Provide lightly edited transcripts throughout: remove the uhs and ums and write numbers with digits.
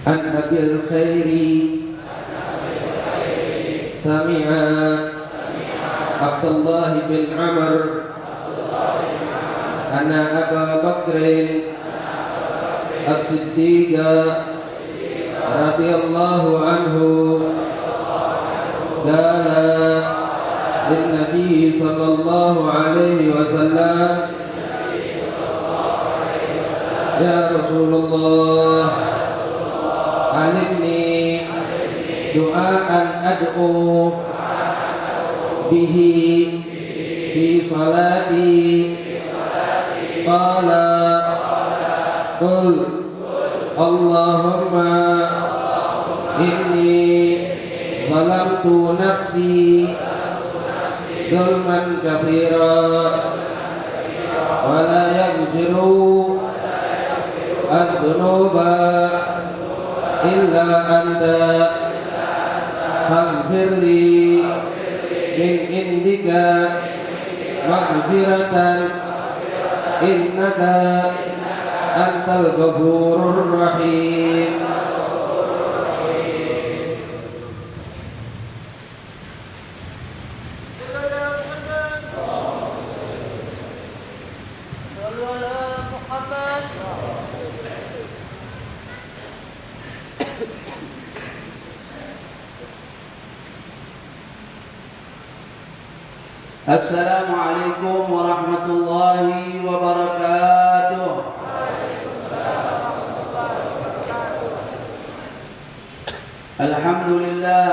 An Abil Khairi Sami'a Abdullah bin Amr Anna Aba Bakrin As-Siddiqa radhiyallahu anhu Qala Lin-Nabi sallallahu alaihi wasallam Ya Rasulullah Alimni du'aan ad'u bihi fi salati qala qul Allahumma inni zalamtu nafsi zulman katsira wa la yaghfiru ad-dunuba illa anta faghfirli min indika maghfiratan innaka antal ghafurur rahim. Assalamualaikum warahmatullahi wabarakatuh. Alhamdulillah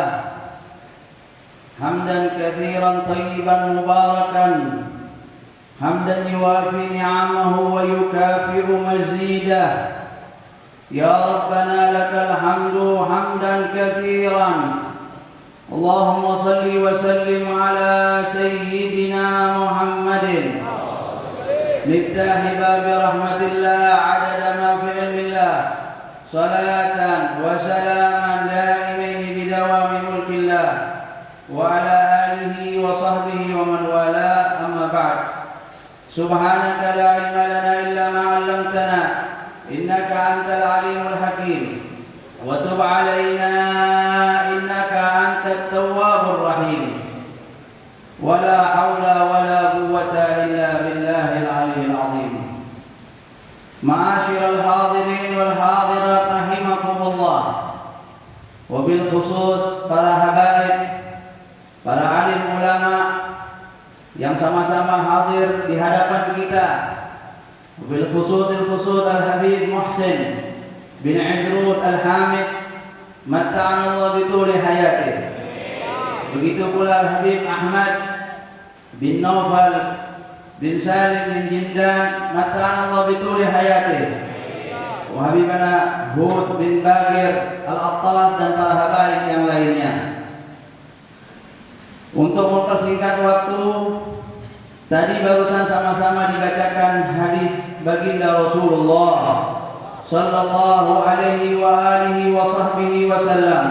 hamdan katsiran tayyiban mubarakan hamdan yuwafi ni'amahu wa yukafi'u mazidah. Ya Rabbana lakal hamdu hamdan katsiran. Allahumma salli wa sallim ala sayyidina Muhammadin miftahi babi rahmatillah adada ma fi ilmillah salatan wa salaman daimaini bidawami mulkillah wa ala alihi wa sahbihi wa man wala amma ba'd. Subhanaka la ilma lana illa ma 'allamtana innaka antal alimul hakim wa tub 'alaina innaka antat tawwabur rahim. Wala haula wala quwwata illa billahil aliyyil azim. Ma'asyiral hadirin wal hadirat rahimakumullah. Wabil khusus para habaib, para alim ulama yang sama-sama hadir di hadapan kita. Wabil khusus Al-Habib Muhsin bin Idrus Al-Hamid matta'ana Allah bituli hayatih. Begitu pula Al-Habib Ahmad bin Naufal bin Salim bin Jindan matta'ana Allah bituli hayatih. Wa Habibana Hud bin Bagir Al-Attas dan para habaib yang lainnya. Untuk mempersingkat waktu, tadi barusan sama-sama dibacakan hadis baginda Rasulullah sallallahu alaihi wa alihi wa sahbihi wasallam,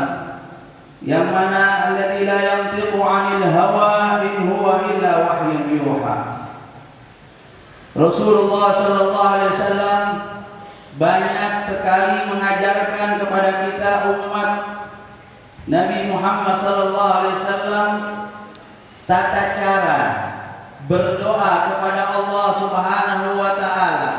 yang mana alladzi la yantiqu 'anil hawa in huwa illa wahyun yuha. Rasulullah sallallahu alaihi wasallam banyak sekali mengajarkan kepada kita umat Nabi Muhammad sallallahu alaihi wasallam tata cara berdoa kepada Allah Subhanahu wa taala,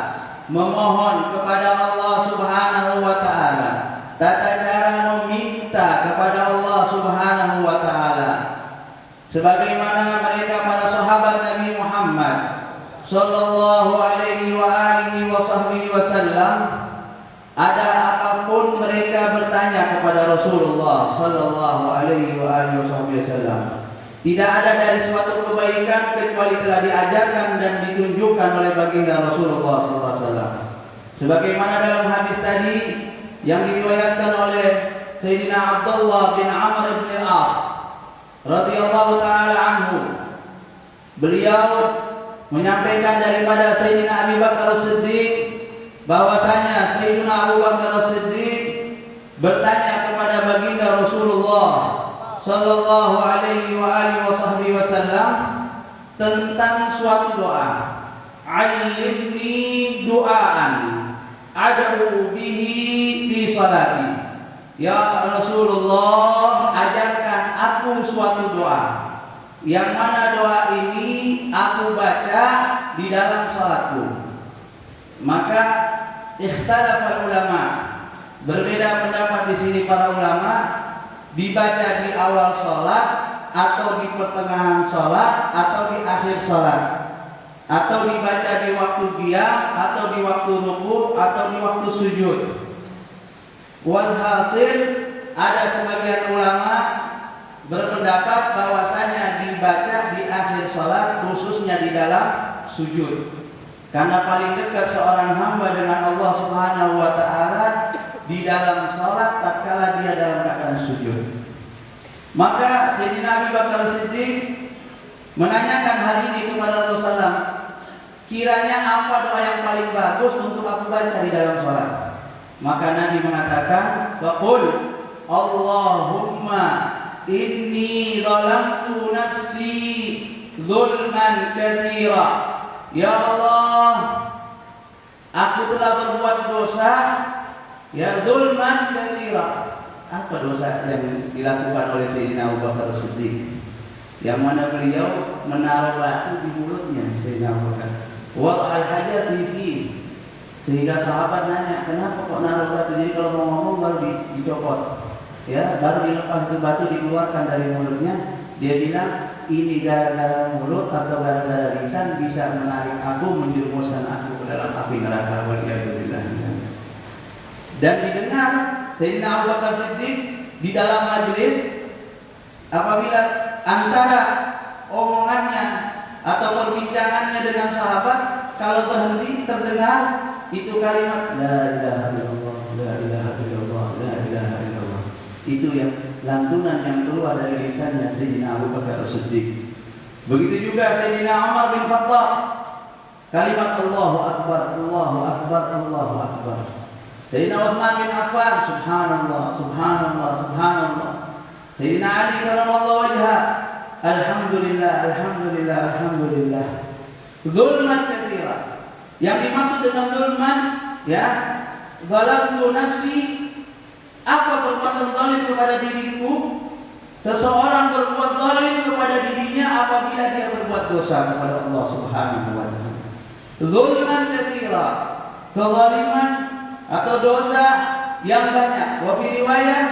memohon kepada Allah Subhanahu wa taala, tata cara meminta kepada Allah Subhanahu wa taala. Sebagaimana mereka para sahabat Nabi Muhammad sallallahu alaihi wa alihi wasallam, ada apapun mereka bertanya kepada Rasulullah sallallahu alaihi wa alihi wasallam. Tidak ada dari suatu kebaikan kecuali telah diajarkan dan ditunjukkan oleh baginda Rasulullah sallallahu alaihi wasallam. Sebagaimana dalam hadis tadi yang diriwayatkan oleh Sayyidina Abdullah bin Amr bin Al-As radhiyallahu taala anhu. Beliau menyampaikan daripada Sayyidina Abu Bakar As-Siddiq bahwasanya Sayyidina Abu Bakar As-Siddiq bertanya kepada baginda Rasulullah sallallahu alaihi wa alihi wasallam tentang suatu doa. Alimni du'aan ad'u bihi fi salati. Ya Rasulullah, ajarkan aku suatu doa yang mana doa ini aku baca di dalam salatku. Maka ikhtalafa ulama, berbeda pendapat di sini para ulama, dibaca di awal sholat atau di pertengahan sholat atau di akhir sholat, atau dibaca di waktu diam atau di waktu ruku atau di waktu sujud. Walhasil ada sebagian ulama berpendapat bahwasanya dibaca di akhir sholat, khususnya di dalam sujud, karena paling dekat seorang hamba dengan Allah Subhanahu wa taala di dalam salat tatkala dia dalam keadaan sujud. Maka Sayyidina Abu Bakar Siddiq menanyakan hal ini kepada Rasulullah, kiranya apa doa yang paling bagus untuk aku baca di dalam salat? Maka Nabi mengatakan, faqul Allahumma inni zalamtu nafsi zulman katsira. Ya Allah, aku telah berbuat dosa, ya zulman katsira. Apa dosa yang dilakukan oleh Sayyidina Abu Bakar Siddiq? Yang mana beliau menaruh batu di mulutnya Sayyidina Abu Bakar. Wa al-hajar fi. Sehingga sahabat nanya, kenapa kok naruh batu? Jadi kalau mau ngomong baru dicopot. Ya, baru dilepas itu batu dikeluarkan dari mulutnya. Dia bilang, ini gara-gara mulut atau gara-gara lisan bisa menarik aku, menjerumuskan aku ke dalam api neraka. Waliyadzubillah. Dan didengar Sayyidina Abu Bakar Siddiq di dalam majelis, apabila antara omongannya atau perbincangannya dengan sahabat, kalau berhenti terdengar itu kalimat la ilaha illallah, la ilaha illallah, la ilaha illallah. Itu yang lantunan yang keluar dari lisannya Sayyidina Abu Bakar Siddiq. Begitu juga Sayyidina Umar bin Khattab, kalimat Allahu Akbar, Allahu Akbar, Allahu Akbar. Sayyidina Utsman bin Affan, subhanallah, subhanallah, subhanallah. Sayyidina Ali karramallahu wajhah, alhamdulillah, alhamdulillah, alhamdulillah. Zulman katsira. Yang dimaksud dengan zulman, ya, zalamtu nafsi, apa perbuatan zalim kepada diriku? Seseorang berbuat zalim kepada dirinya apabila dia berbuat dosa kepada Allah Subhanahu wa taala. Zulman katsira, kezaliman atau dosa yang banyak. Wa fi riwayah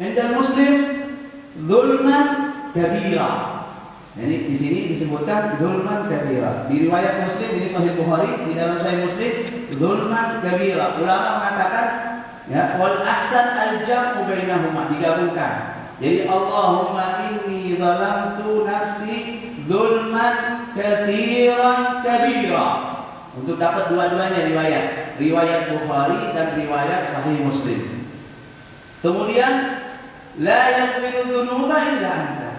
inda Muslim zulman kabira. Jadi di sini disebutkan zulman kabira. Di riwayat Muslim, ini Sahih Bukhari, di dalam Sahih Muslim zulman kabira. Ulama mengatakan, ya, wal ahsan al-jam'u bainahuma, digabungkan. Jadi Allahumma inni zalamtu nafsi zulman katsiran kabira. Untuk dapat dua-duanya riwayat Bukhari dan riwayat Sahih Muslim. Kemudian la yaghfiru dzunuba illa anta.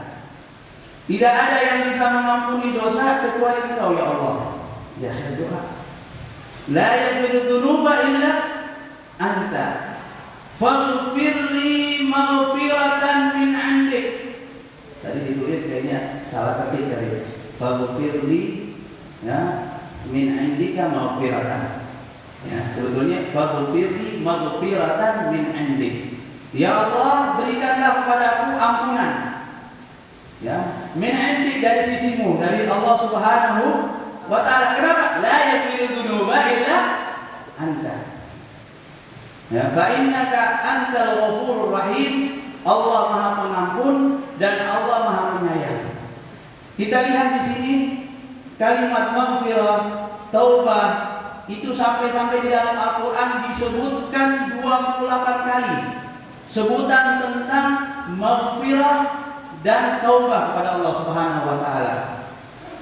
Tidak ada yang bisa mengampuni dosa kecuali Engkau ya Allah. Ya akhir doa. La yaghfiru dzunuba illa anta. Faghfirli maghfiratan min 'indik. Tadi ditulis kayaknya salah ketik tadi. Faghfirli, ya, min 'indika maghfiratan. Ya, sebetulnya faghfirli maghfiratan min 'indik. Ya Allah, berikanlah kepadaku ampunan. Ya, min 'indik, dari sisimu, dari Allah Subhanahu wa ta'ala. Kenapa? La yaghfiru dzunuba illa anta. Ya, fa innaka antal ghafurur rahim. Allah Maha Pengampun dan Allah Maha Penyayang. Kita lihat di sini kalimat maghfirah, taubah itu sampai-sampai di dalam Al-Qur'an disebutkan 28 kali. Sebutan tentang maghfirah dan taubah kepada Allah Subhanahu wa taala.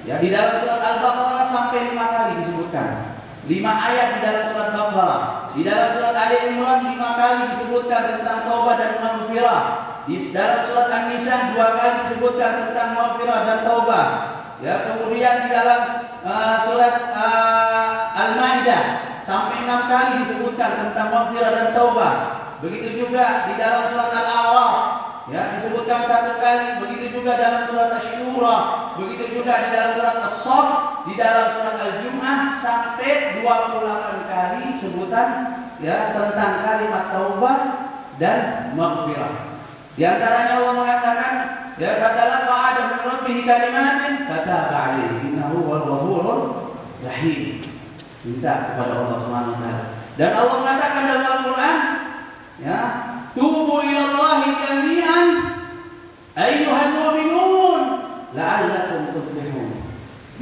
Ya, di dalam surat Al-Baqarah sampai 5 kali disebutkan. 5 ayat di dalam surat Baqarah. Di dalam surat Ali Imran 5 kali disebutkan tentang taubah dan maghfirah. Di dalam surat An-Nisa 2 kali disebutkan tentang maghfirah dan taubah. Ya, kemudian di dalam surat Al-Maidah sampai 6 kali disebutkan tentang maghfirah dan taubah. Begitu juga di dalam surat Al-A'raf, ya, disebutkan 1 kali. Begitu juga dalam surat Asy-Syura, begitu juga di dalam surat As-Saff, di dalam surat Al-Jumu'ah sampai 28 kali sebutan, ya, tentang kalimat taubah dan maghfirah. Di antaranya Allah mengatakan, ya, katalah Adam min rabbih kalimatin fataba alaihi innahu huwal ghafurur rahim. Minta kepada Allah Subhanahu wa taala. Dan Allah mengatakan dalam Al-Qur'an, ya, tubu ilallahi jami'an ayyuhal mu'minun la'allakum tuflihun.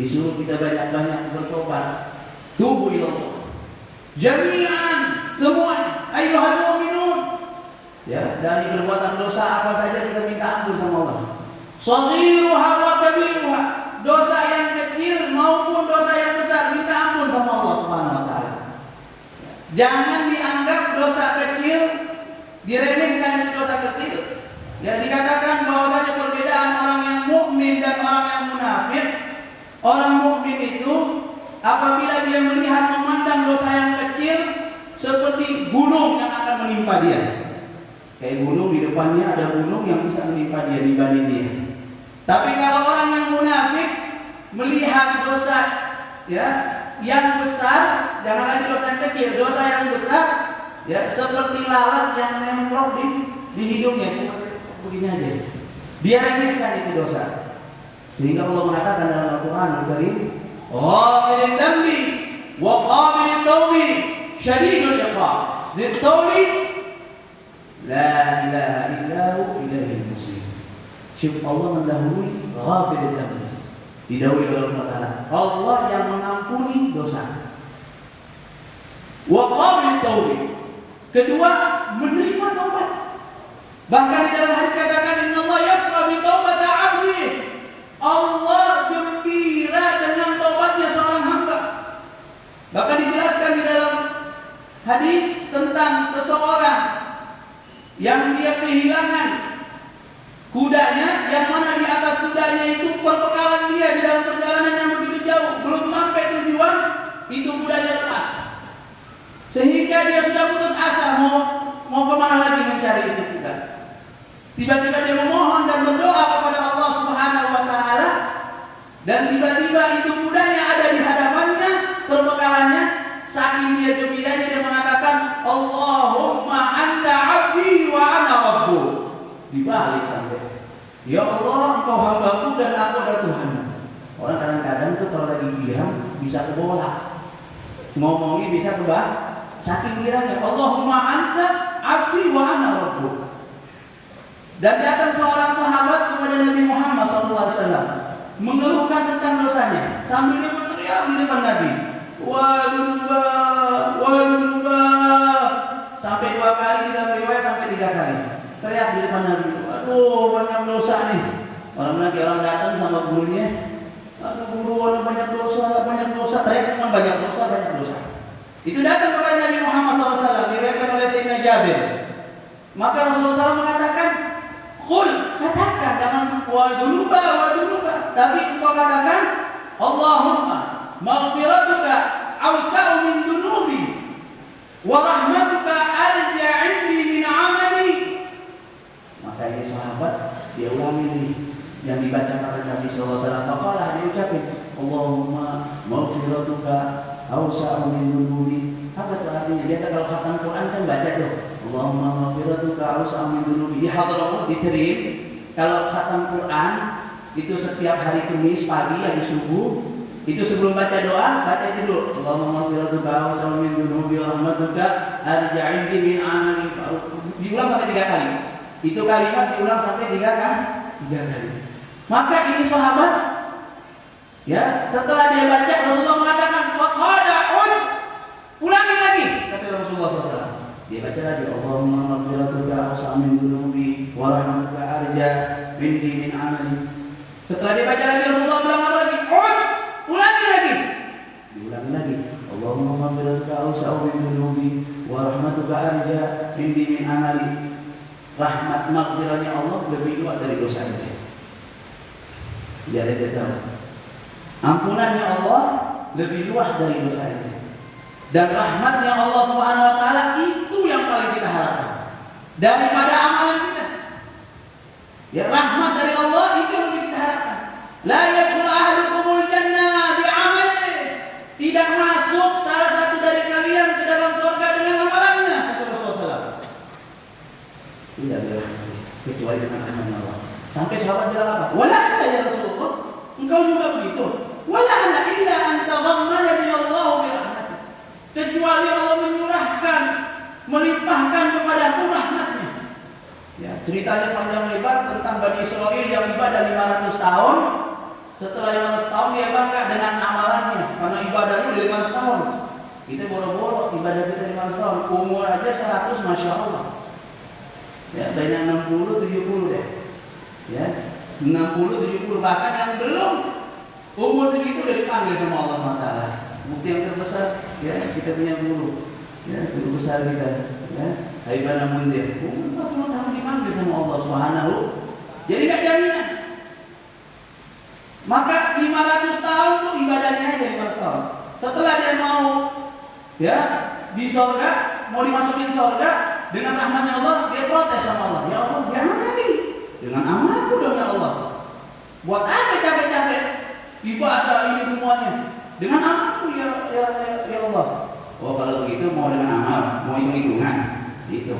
Disuruh kita banyak-banyak bertobat. Tubu ilallah jami'an, semua, ayyuhal mu'minun. Ya, dari perbuatan dosa apa saja kita minta ampun sama Allah. Shaghiruha wa kabiruha, dosa yang kecil maupun dosa yang besar minta ampun sama Allah Subhanahu wa taala. Jangan dianggap dosa kecil, diremehkan itu dosa kecil. Ya, dikatakan bahwasanya perbedaan orang yang mukmin dan orang yang munafik. Orang mukmin itu apabila dia melihat memandang dosa yang kecil seperti gunung yang akan menimpa dia. Kayak gunung, di depannya ada gunung yang bisa menimpa dia, dibanding dia. Tapi kalau orang yang munafik melihat dosa, ya, yang besar, jangan lagi dosa yang kecil, dosa yang besar, ya, seperti lalat yang nemplok di hidungnya, cuma begini aja. Dia remehkan itu dosa. Sehingga Allah mengatakan dalam Al-Qur'an Al-Karim, "Ghafirud dzambi wa qabilut taubi syadidul iqab." Dzat-tauli la ilaha illahu ilaihil masir. Syukur Allah mendahului ghafirud dzambi. Didahului oleh Allah Ta'ala. Allah yang mengampuni dosa. Wa qabilut taubi. Kedua, menerima taubat. Bahkan di dalam hadis katakan, "Innallaha yafrahu bi taubati 'abdi." Allah gembira dengan taubatnya seorang hamba. Bahkan dijelaskan di dalam hadis tentang seseorang yang dia kehilangan kudanya, yang mana di atas kudanya itu perbekalan dia di dalam perjalanan yang begitu jauh, belum sampai tujuan, itu kudanya lepas. Sehingga dia sudah putus asa, mau kemana lagi mencari itu kuda. Tiba-tiba dia memohon dan berdoa kepada Allah Subhanahu wa taala, dan tiba-tiba itu kudanya ada di hadapannya, perbekalannya. Saking dia gembiranya dia mengatakan, "Allahumma anta 'abdi wa ana rabbuk." Dibalik sampai, "Ya Allah, engkau hambaku dan aku adalah Tuhanmu." Orang kadang-kadang tuh kalau lagi giram bisa kebolak, ngomongnya bisa kebak, saking girangnya. "Allahumma anta 'abdi wa ana rabbuk." Dan datang seorang sahabat kepada Nabi Muhammad SAW mengeluhkan tentang dosanya sambil dia berteriak di depan Nabi, "Wa dunuba, wa dunuba." Sampai 2 kali, di dalam riwayat sampai 3 kali teriak di depan Nabi, "Aduh, banyak dosa nih." Orang lagi orang datang sama gurunya, "Aduh guru, ada banyak dosa." Teriak cuma banyak dosa. Itu datang kepada Nabi Muhammad SAW, diriwayatkan oleh Sayyidina Jabir. Maka Rasulullah SAW mengatakan, "Qul," katakan, jangan wa dunuba, tapi engkau katakan, "Allahumma maghfiratuka awsa'u min dunubi wa rahmatuka arja 'indi min 'amali." Maka ini sahabat dia ulangi nih yang dibacakan oleh Nabi sallallahu alaihi wasallam. Maka diucapin, "Allahumma maghfiratuka awsa'u min dunubi Apa tuh artinya? Biasa kalau khatam Quran kan baca tuh, Allahumma maghfiratuka awsa'u min dunubi. Di hadramu diterim. Kalau khatam Quran itu setiap hari Kamis pagi habis subuh, itu sebelum baca doa, baca itu dulu. Allahumma maghfiratuka awsa'u min dunubi wa rahmatuka arja'indi min amali. Diulang sampai 3 kali. Itu kalimat diulang sampai 3 kali. Maka ini sahabat, ya, setelah dia baca Rasulullah mengatakan faqala ud, ulangi lagi, kata Rasulullah SAW. Dia baca lagi, Allahumma maghfiratuka awsa'u min dunubi wa rahmatuka arja'indi min amali. Setelah dia baca lagi Rasulullah bilang apa lagi? Ud, ulangi lagi. Diulangi lagi. Allahumma maghfiratuka awsa'u min dunubi wa rahmatuka arja'indi min amali. Rahmat maghfirahnya Allah lebih luas dari dosa itu. Biar kita tahu. Ampunannya Allah lebih luas dari dosa itu. Dan rahmatnya Allah Subhanahu wa taala itu yang paling kita harapkan daripada amalan kita. Ya, rahmat dari Allah itu yang lebih kita harapkan. La yadkhulu ahadukumul jannah bi'amalihi. Tidak masuk salah satu dari kalian ke dalam surga dengan amalannya, kata Rasulullah SAW. Tidak dirahmati kecuali dengan rahmatnya Allah. Sampai sahabat bilang apa? Wala anta ya Rasulullah, engkau juga begitu. Wala ana illa an taghammana bi Allah bi rahmatih. Kecuali Allah menyurahkan, melimpahkan kepadaku rahmatnya. Ya, ceritanya panjang lebar tentang Bani Israil yang ibadah 500 tahun. Setelah 500 tahun dia bangga dengan amalannya karena ibadahnya udah 500 tahun. Kita boro-boro ibadah kita 500 tahun, umur aja 100, masya Allah. Ya, banyak 60, 70 deh. Ya, 60, 70, bahkan yang belum umur segitu udah dipanggil sama Allah SWT. Bukti yang terbesar, ya, kita punya guru, ya, guru besar kita, ya, Haibana Mundir, umur 40 tahun dipanggil sama Allah Subhanahu. Jadi gak jaminan. Maka 500 tahun tuh ibadahnya aja 500 tahun. Setelah dia mau, ya, di surga, mau dimasukin surga dengan rahmatnya Allah, dia protes sama Allah. Ya Allah, jangan lagi. Dengan amalku dong ya Allah. Buat apa capek-capek ibadah ini semuanya? Dengan amalku ya Allah. Oh, kalau begitu mau dengan amal, mau hitung-hitungan, itu.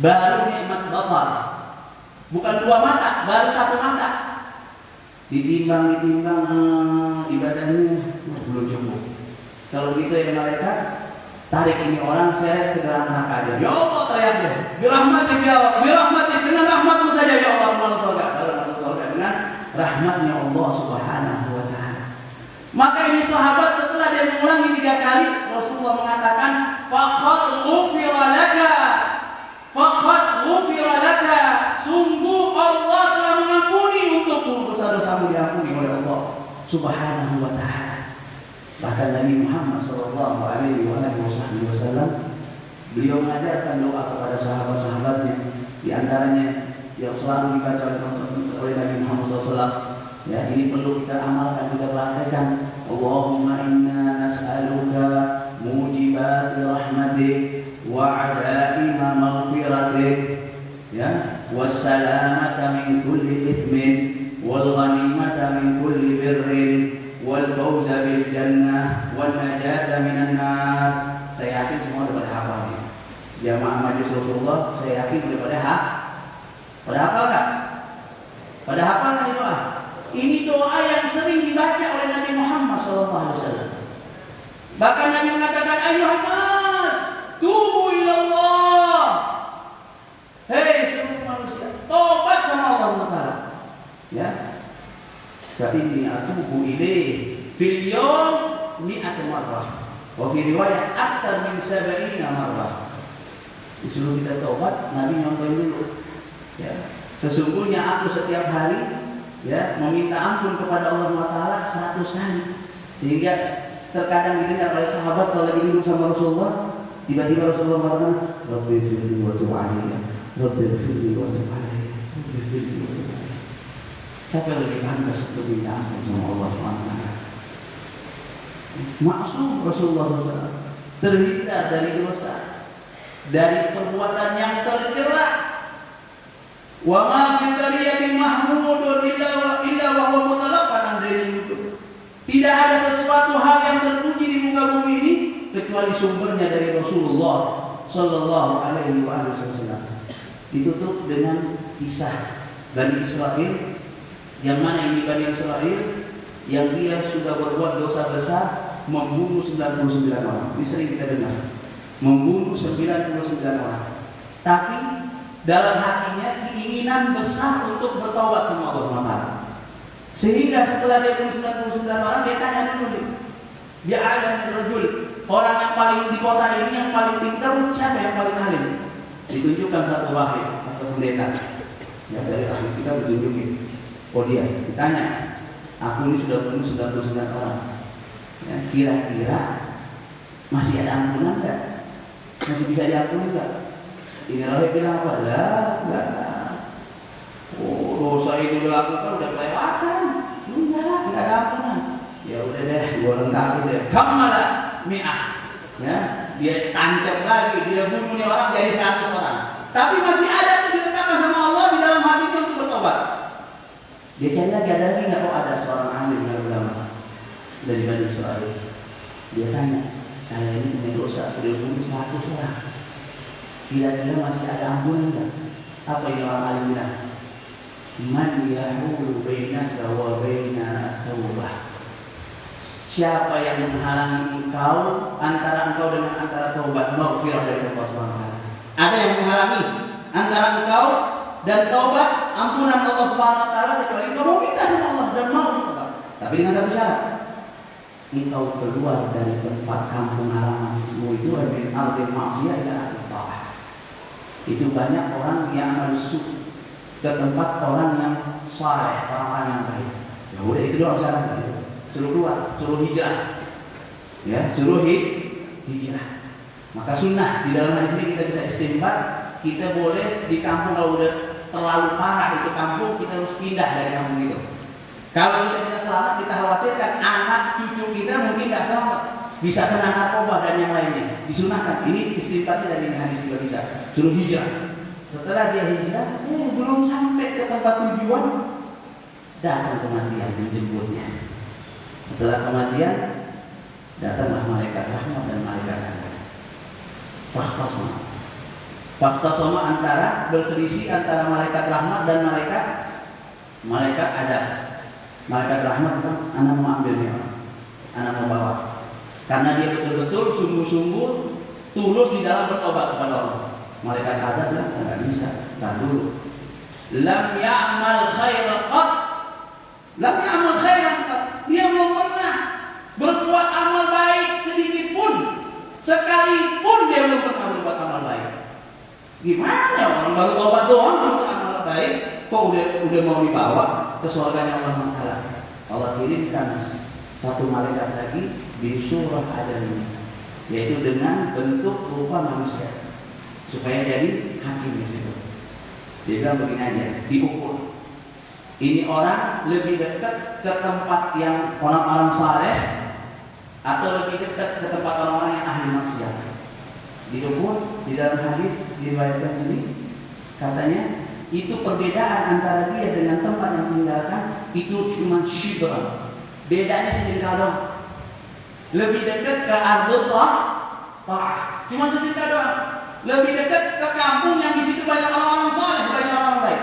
Baru nikmat basar. Bukan 2 mata, baru 1 mata. Ditimbang ibadahnya belum cukup. Kalau begitu ya malaikat, tarik ini orang seret ke dalam neraka aja. Ya Allah, teriak dia. Birahmatik ya Allah, birahmatik, dengan rahmatmu saja ya Allah masuk surga. Baru masuk surga dengan rahmatnya Allah Subhanahu wa taala. Maka ini sahabat setelah dia mengulangi 3 kali, Rasulullah mengatakan, faqad ghufira laka. Faqad ghufira laka. Sungguh Allah telah mengampuni untukmu, dosa-dosamu diampuni oleh Allah Subhanahu wa taala. Bahkan Nabi Muhammad sallallahu alaihi wasallam beliau mengajarkan doa kepada sahabat-sahabatnya, di antaranya yang selalu dibaca oleh Nabi Muhammad SAW. Ya, ini perlu kita amalkan, kita praktekkan. Allahumma inna nas'aluka mujibati rahmatik wa azaima maghfiratik, ya, wassalamata min kulli ithmin wal ghanimata min kulli birrin wal fawza bil jannah wan najata minan nar. Saya yakin semua udah pada hafal nih. Jamaah Majelis Rasulullah, saya yakin udah pada hafal kan? Pada hafal kan doa? Ini doa yang sering dibaca oleh Nabi Muhammad SAW. Bahkan Nabi mengatakan, ayuhan nas, tubu ilallah. Hei seluruh manusia, tobat sama Allah Taala. Ya. Fa inni atubu ilaih fil yawm 100 marrah. Wa fi riwayat aktar min 70 marrah. Disuruh kita tobat, Nabi nyontohin dulu. Ya. Sesungguhnya aku setiap hari, ya, meminta ampun kepada Allah SWT 100 kali. Sehingga terkadang didengar oleh sahabat kalau lagi duduk sama Rasulullah, tiba-tiba Rasulullah mengatakan, Rabbi firli wa tub alayya, Rabbi firli wa tub alayya, Rabbi firli wa tub alayya. Siapa yang lebih pantas untuk minta ampun sama Allah SWT? Maksud Rasulullah SAW terhindar dari dosa, dari perbuatan yang tercela. Wa ma fil bariyati mahmudun illa wa huwa mutalaqqan an dzikrillah. Tidak ada sesuatu hal yang terpuji di muka bumi ini kecuali sumbernya dari Rasulullah Sallallahu Alaihi Wasallam. Ditutup dengan kisah Bani Israel, yang mana ini Bani Israel yang dia sudah berbuat dosa besar, membunuh 99 orang. Ini sering kita dengar, membunuh 99 orang. Tapi dalam hatinya keinginan besar untuk bertobat sama Allah SWT. Sehingga setelah dia bunuh 99 orang, dia tanya dulu nih, dia alim rajul, orang yang paling di kota ini yang paling pintar siapa, yang paling alim? Ditunjukkan satu wahid atau pendeta. Ya, dari ahli kita ditunjukin. Oh dia, ditanya, aku ini sudah bunuh 99 orang. Ya, kira-kira masih ada ampunan enggak? Masih bisa diampuni enggak? Ini rahib bilang apa? Lah. Oh, dosa itu dilakukan udah kelewatan. Enggak ada ampunan. Ya udah deh, gua lengkapi deh. Kamala mi'ah. Ya, dia tancap lagi, dia bunuh nih orang jadi 100 orang. Tapi masih ada tuh dilengkapi sama Allah di dalam hatinya untuk bertobat. Dia cari lagi, ada lagi nggak? Oh ada seorang alim yang ulama dari Bani Israel. Dia tanya, saya ini punya dosa, udah bunuh 100 orang. Kira-kira masih ada ampunan nggak? Apa ini orang alim bilang? Man yahulu bainaka wa baina taubah. Siapa yang menghalangi engkau antara engkau dengan antara taubat, maghfirah dari Allah Subhanahu wa taala? Ada yang menghalangi antara engkau dan taubat, ampunan Allah Subhanahu wa taala, kecuali engkau minta sama Allah dan mau bertobat. Tapi dengan satu syarat. Engkau keluar dari tempat kampung halamanmu itu min ardil maksiyah ila ardil ta'ah. Itu banyak orang yang masuk ke tempat orang yang saleh, orang-orang yang baik. Ya udah itu doang syaratnya itu. Suruh keluar, suruh hijrah. Ya, suruh hijrah. Maka sunnah di dalam hadis ini kita bisa istinbat, kita boleh di kampung kalau udah terlalu parah itu kampung, kita harus pindah dari kampung itu. Kalau kita bisa selamat, kita khawatirkan anak cucu kita mungkin nggak selamat, bisa kena narkoba dan yang lainnya. Disunahkan. Ini istinbatnya dari hadis juga bisa. Suruh hijrah. Setelah dia hijrah, belum sampai ke tempat tujuan, datang kematian menjemputnya. Setelah kematian, datanglah malaikat rahmat dan malaikat azab. Fakhtasama antara berselisih antara malaikat rahmat dan malaikat azab. Malaikat rahmat kan anak mau ambilnya, anak mau bawa. Karena dia betul-betul sungguh-sungguh tulus di dalam bertobat kepada Allah. Malaikat azab bilang enggak bisa, entar dulu. Lam ya'mal khairan qat. Lam ya'mal khairan qat. Dia belum pernah berbuat amal baik sedikit pun. Sekalipun dia belum pernah berbuat amal baik. Gimana orang baru tobat doang untuk amal baik, kok udah mau dibawa ke surganya Allah Taala? Allah kirimkan satu malaikat lagi di surah Adam, yaitu dengan bentuk rupa manusia, supaya jadi hakim di situ. Dia bilang begini aja, diukur. Ini orang lebih dekat ke tempat yang orang-orang saleh atau lebih dekat ke tempat orang-orang yang ahli maksiat. Diukur di dalam hadis diriwayatkan sini, katanya itu perbedaan antara dia dengan tempat yang tinggalkan itu cuma shibran. Bedanya setingkat doang. Lebih dekat ke ardul ta'ah, cuma setingkat doang. Lebih dekat ke kampung yang di situ banyak orang-orang saleh, banyak orang baik.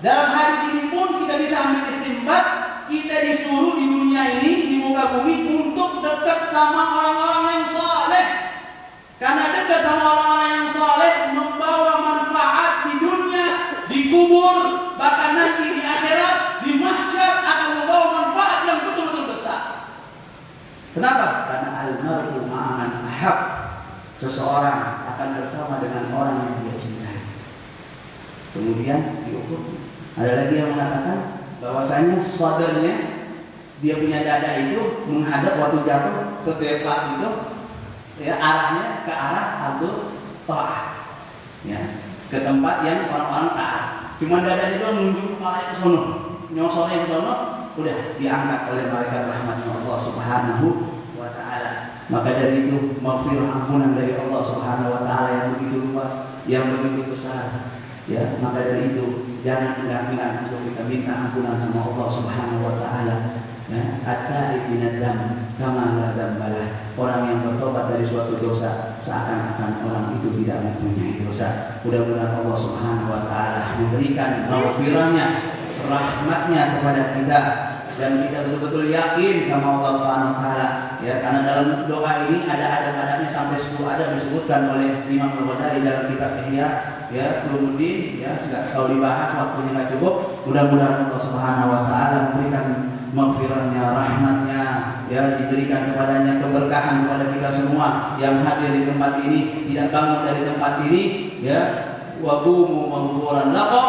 Dalam hadis ini pun kita bisa ambil istinbat, kita disuruh di dunia ini, di muka bumi untuk dekat sama orang-orang yang saleh. Karena dekat sama orang-orang yang saleh membawa manfaat di dunia, di kubur, bahkan nanti di akhirat, di mahsyar akan membawa manfaat yang betul-betul besar. Kenapa? Karena al-mar'u ma'aman ahab. Seseorang akan bersama dengan orang yang dia cintai. Kemudian diukur. Ada lagi yang mengatakan bahwasanya saudaranya, dia punya dada itu menghadap waktu jatuh ke kiblat itu, ya arahnya ke arah ardul ta'ah, ya ke tempat yang orang-orang taat. Cuma dadanya itu menunjuk kepala ke sono, nyosornya ke sono, udah diangkat oleh malaikat rahmatnya Allah Subhanahu wa taala. Maka dari itu maghfirah, ampunan dari Allah Subhanahu wa taala yang begitu luas, yang begitu besar. Ya, maka dari itu jangan enggan-enggan untuk kita minta ampunan sama Allah Subhanahu wa taala. Ya, at-taib minadz-dzam kama la dzambalah. Orang yang bertobat dari suatu dosa seakan-akan orang itu tidak mempunyai dosa. Mudah-mudahan Allah Subhanahu wa taala memberikan maghfirahnya, rahmatnya kepada kita, dan kita betul-betul yakin sama Allah Subhanahu wa taala, ya, karena dalam doa ini ada adab-adabnya sampai 10 adab disebutkan oleh Imam Al-Ghazali dalam kitab Ihya, ya, Ulumuddin, ya, kalau dibahas waktunya nggak cukup. Mudah-mudahan Allah Subhanahu wa taala memberikan maghfirahnya, rahmatnya, ya, diberikan kepadanya keberkahan kepada kita semua yang hadir di tempat ini, tidak bangun dari tempat ini, ya. Wa qumu maghfuran lakum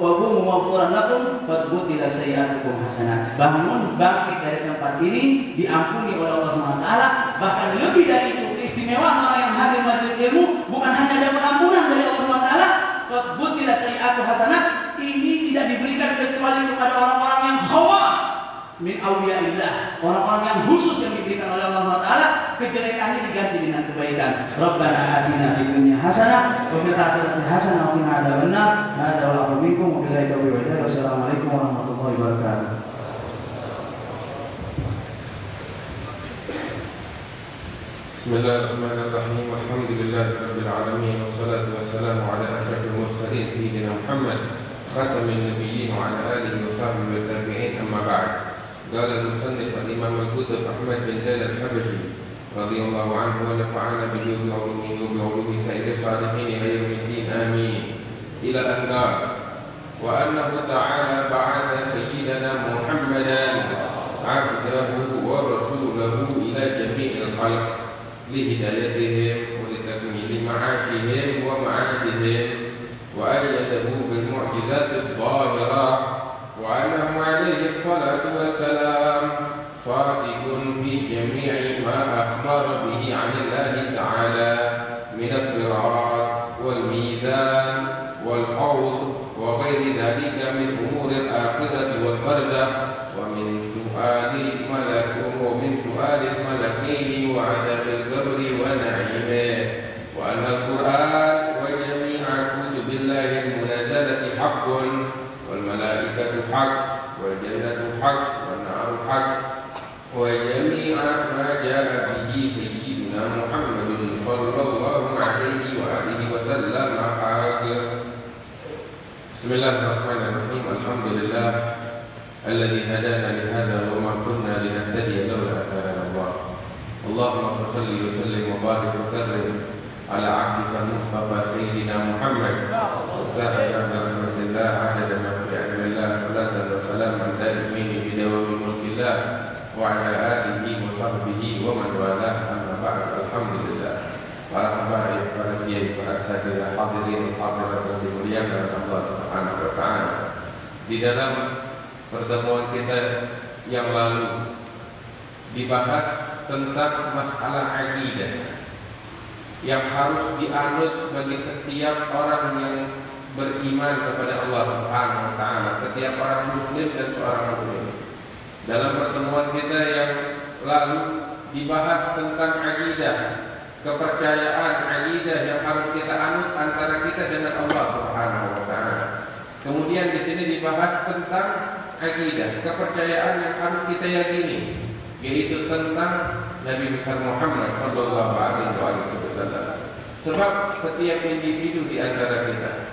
wabumu maghfuran lakum fadbutila sayyatukum hasanat. Bangun bangkit dari tempat ini diampuni oleh Allah Subhanahu wa taala. Bahkan lebih dari itu, keistimewaan orang yang hadir majelis ilmu bukan hanya ada pengampunan dari Allah Subhanahu wa taala, fadbutila sayyatukum hasanat. Ini tidak diberikan kecuali kepada orang-orang yang khawas min auliyaillah, orang-orang yang khusus yang diberikan oleh Allah Subhanahu wa taala. Kejelekannya diganti dengan kebaikan. Rabbana atina fid dunya hasanah wa fil akhirati hasanah wa qina adzabannar. Hada wa minkum wa billahi taufiq wal hidayah. Wassalamualaikum warahmatullahi wabarakatuh. Bismillahirrahmanirrahim. Alhamdulillahirabbil alamin wassalatu wassalamu ala asyrafil mursalin sayyidina Muhammad khatamin nabiyyin wa ala alihi wa sahbihi wa tabi'in, amma ba'd. Qala al-musannif al-imam al-kutub Ahmad bin Jalal al-Habashi radhiyallahu anhu wa nafa'ana bihi wa bi'ulumihi wa bi'ulumi sa'iri salihin ila yaumiddin, amin. Ila an qala wa annahu ta'ala ba'atha sayyidana Muhammadan 'abdahu wa rasulahu ila jami'il khalq lihidayatihim wa litakmili ma'ashihim wa ma'adihim, wa ayyadahu bil mu'jizati adh-dhahirah, wa annahu alayhi as-salatu was-salam sadiqun fi jami'i ma akhbara bihi 'anillahi ta'ala min as-sirat wal mizan wal hawd wa ghairi dhalika min umuri al-akhirati wal barzakh wa min su'alil malak wa min su'alil malakin wa 'adabil qabri wa na'imihi, wa anna al-Qur'an wa jami'a kutubillahi al-munazzalati haqqun wal malaikatu haqq wal jannatu haqq wan naru haqq wa jami'a ma jaa bihi sayyidina Muhammadun sallallahu alaihi wa alihi wa sallam haqq. Bismillahirrahmanirrahim. Alhamdulillah alladzi hadana li hadza wa ma kunna linahtadiya lawla an hadana Allah. Allahumma shalli wa sallim wa barik wa karrim ala 'abdika Mustafa sayyidina Muhammad zahra rahmatillah 'adada ma fi 'ilmillah, salatan wa salaman daimin bi dawami mulkillah wa ala alihi wa sahbihi wa man walah, amma ba'd. Alhamdulillah. Para habaib, para kiai, para asatidz, hadirin hadirat yang dimuliakan Allah Subhanahu wa taala. Di dalam pertemuan kita yang lalu dibahas tentang masalah akidah yang harus dianut bagi setiap orang yang beriman kepada Allah Subhanahu wa taala, setiap orang muslim dan seorang mukmin. Dalam pertemuan kita yang lalu dibahas tentang akidah, kepercayaan akidah yang harus kita anut antara kita dengan Allah Subhanahu wa taala. Kemudian di sini dibahas tentang akidah, kepercayaan yang harus kita yakini, yaitu tentang Nabi besar Muhammad sallallahu alaihi wasallam. Sebab setiap individu di antara kita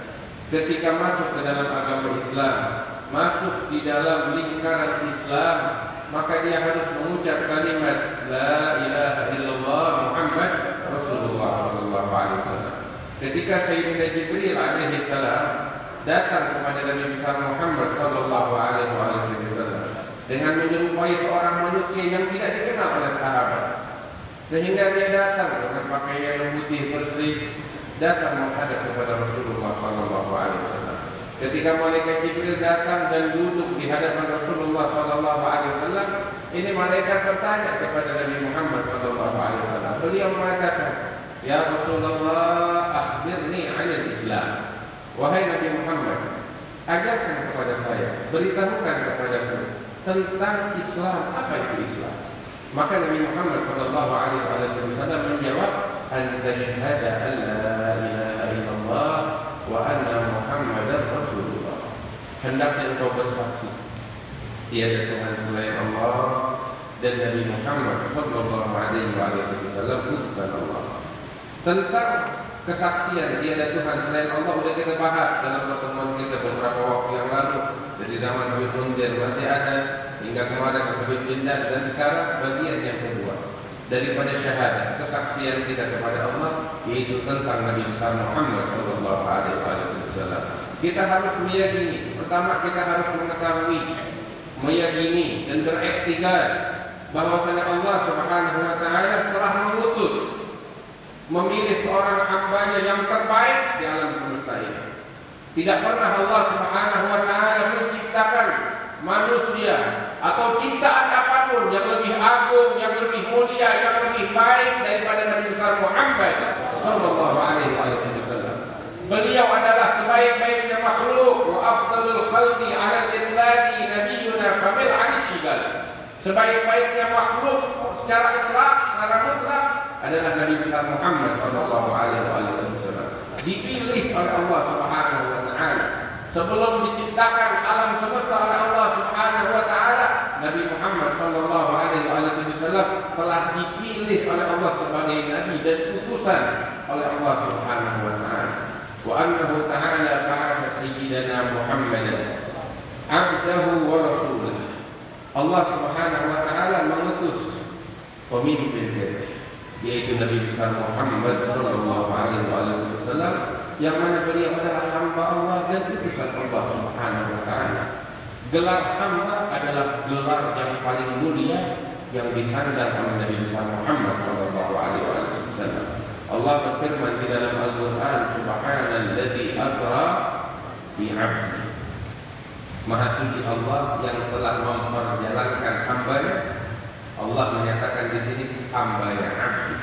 ketika masuk ke dalam agama Islam, masuk di dalam lingkaran Islam, maka dia harus mengucap kalimat la ilaha illallah Muhammad Rasulullah sallallahu alaihi wasallam. Ketika Sayyidina Jibril alaihi salam datang kepada Nabi besar Muhammad sallallahu alaihi wasallam dengan menyerupai seorang manusia yang tidak dikenal oleh sahabat, sehingga dia datang dengan pakaian yang putih bersih, datang menghadap kepada Rasulullah sallallahu alaihi wasallam. Ketika malaikat Jibril datang dan duduk di hadapan Rasulullah sallallahu alaihi wasallam, ini malaikat bertanya kepada Nabi Muhammad sallallahu alaihi wasallam. Beliau mengatakan, "Ya Rasulullah, akhbirni 'anil Islam." Wahai Nabi Muhammad, ajarkan kepada saya, beritahukan kepadaku tentang Islam. Apa itu Islam? Maka Nabi Muhammad sallallahu alaihi wasallam menjawab, "An tashhada an la ilaha illallah wa anna Muhammadar Rasulullah." Hendaknya engkau bersaksi tiada Tuhan selain Allah dan Nabi Muhammad sallallahu alaihi wasallam utusan Allah. Tentang kesaksian tiada Tuhan selain Allah sudah kita bahas dalam pertemuan kita beberapa waktu yang lalu. Dari zaman Habib Mundir masih ada hingga kemarin Habib Jindas, dan sekarang bagian yang kedua daripada syahadat, kesaksian kita kepada Allah, yaitu tentang Nabi besar Muhammad sallallahu alaihi wasallam. Kita harus meyakini, pertama kita harus mengetahui, meyakini dan beriktikad bahwasanya Allah Subhanahu wa taala telah mengutus, memilih seorang hambanya yang terbaik di alam semesta ini. Tidak pernah Allah Subhanahu wa taala menciptakan manusia atau ciptaan apapun yang lebih agung, yang lebih mulia, yang lebih baik daripada Nabi besar Muhammad sallallahu alaihi wasallam. Beliau adalah sebaik-baiknya makhluk, wa afdalul khalqi 'ala al-itlaqi nabiyyuna famil 'ala syigal. Sebaik-baiknya makhluk secara itlaq, secara mutlak adalah Nabi besar Muhammad sallallahu alaihi wasallam. Dipilih oleh Allah Subhanahu wa taala. Sebelum diciptakan alam semesta oleh Allah Subhanahu wa taala, Nabi Muhammad sallallahu alaihi wasallam telah dipilih oleh Allah sebagai nabi dan utusan oleh Allah Subhanahu wa taala. Wa annahu ta'ala ba'atha sayyidana Muhammadan 'abdahu wa rasulahu. Allah Subhanahu wa taala mengutus pemimpin kita, yaitu Nabi besar Muhammad sallallahu alaihi wasallam, yang mana beliau adalah hamba Allah dan utusan Allah Subhanahu wa taala. Gelar hamba adalah gelar yang paling mulia yang disandang oleh Nabi besar Muhammad sallallahu alaihi wasallam. Allah berfirman di dalam Al-Qur'an, subhanalladzi asra bi 'abdi. Maha suci Allah yang telah memperjalankan hambanya. Allah menyatakan di sini hambanya, 'abdi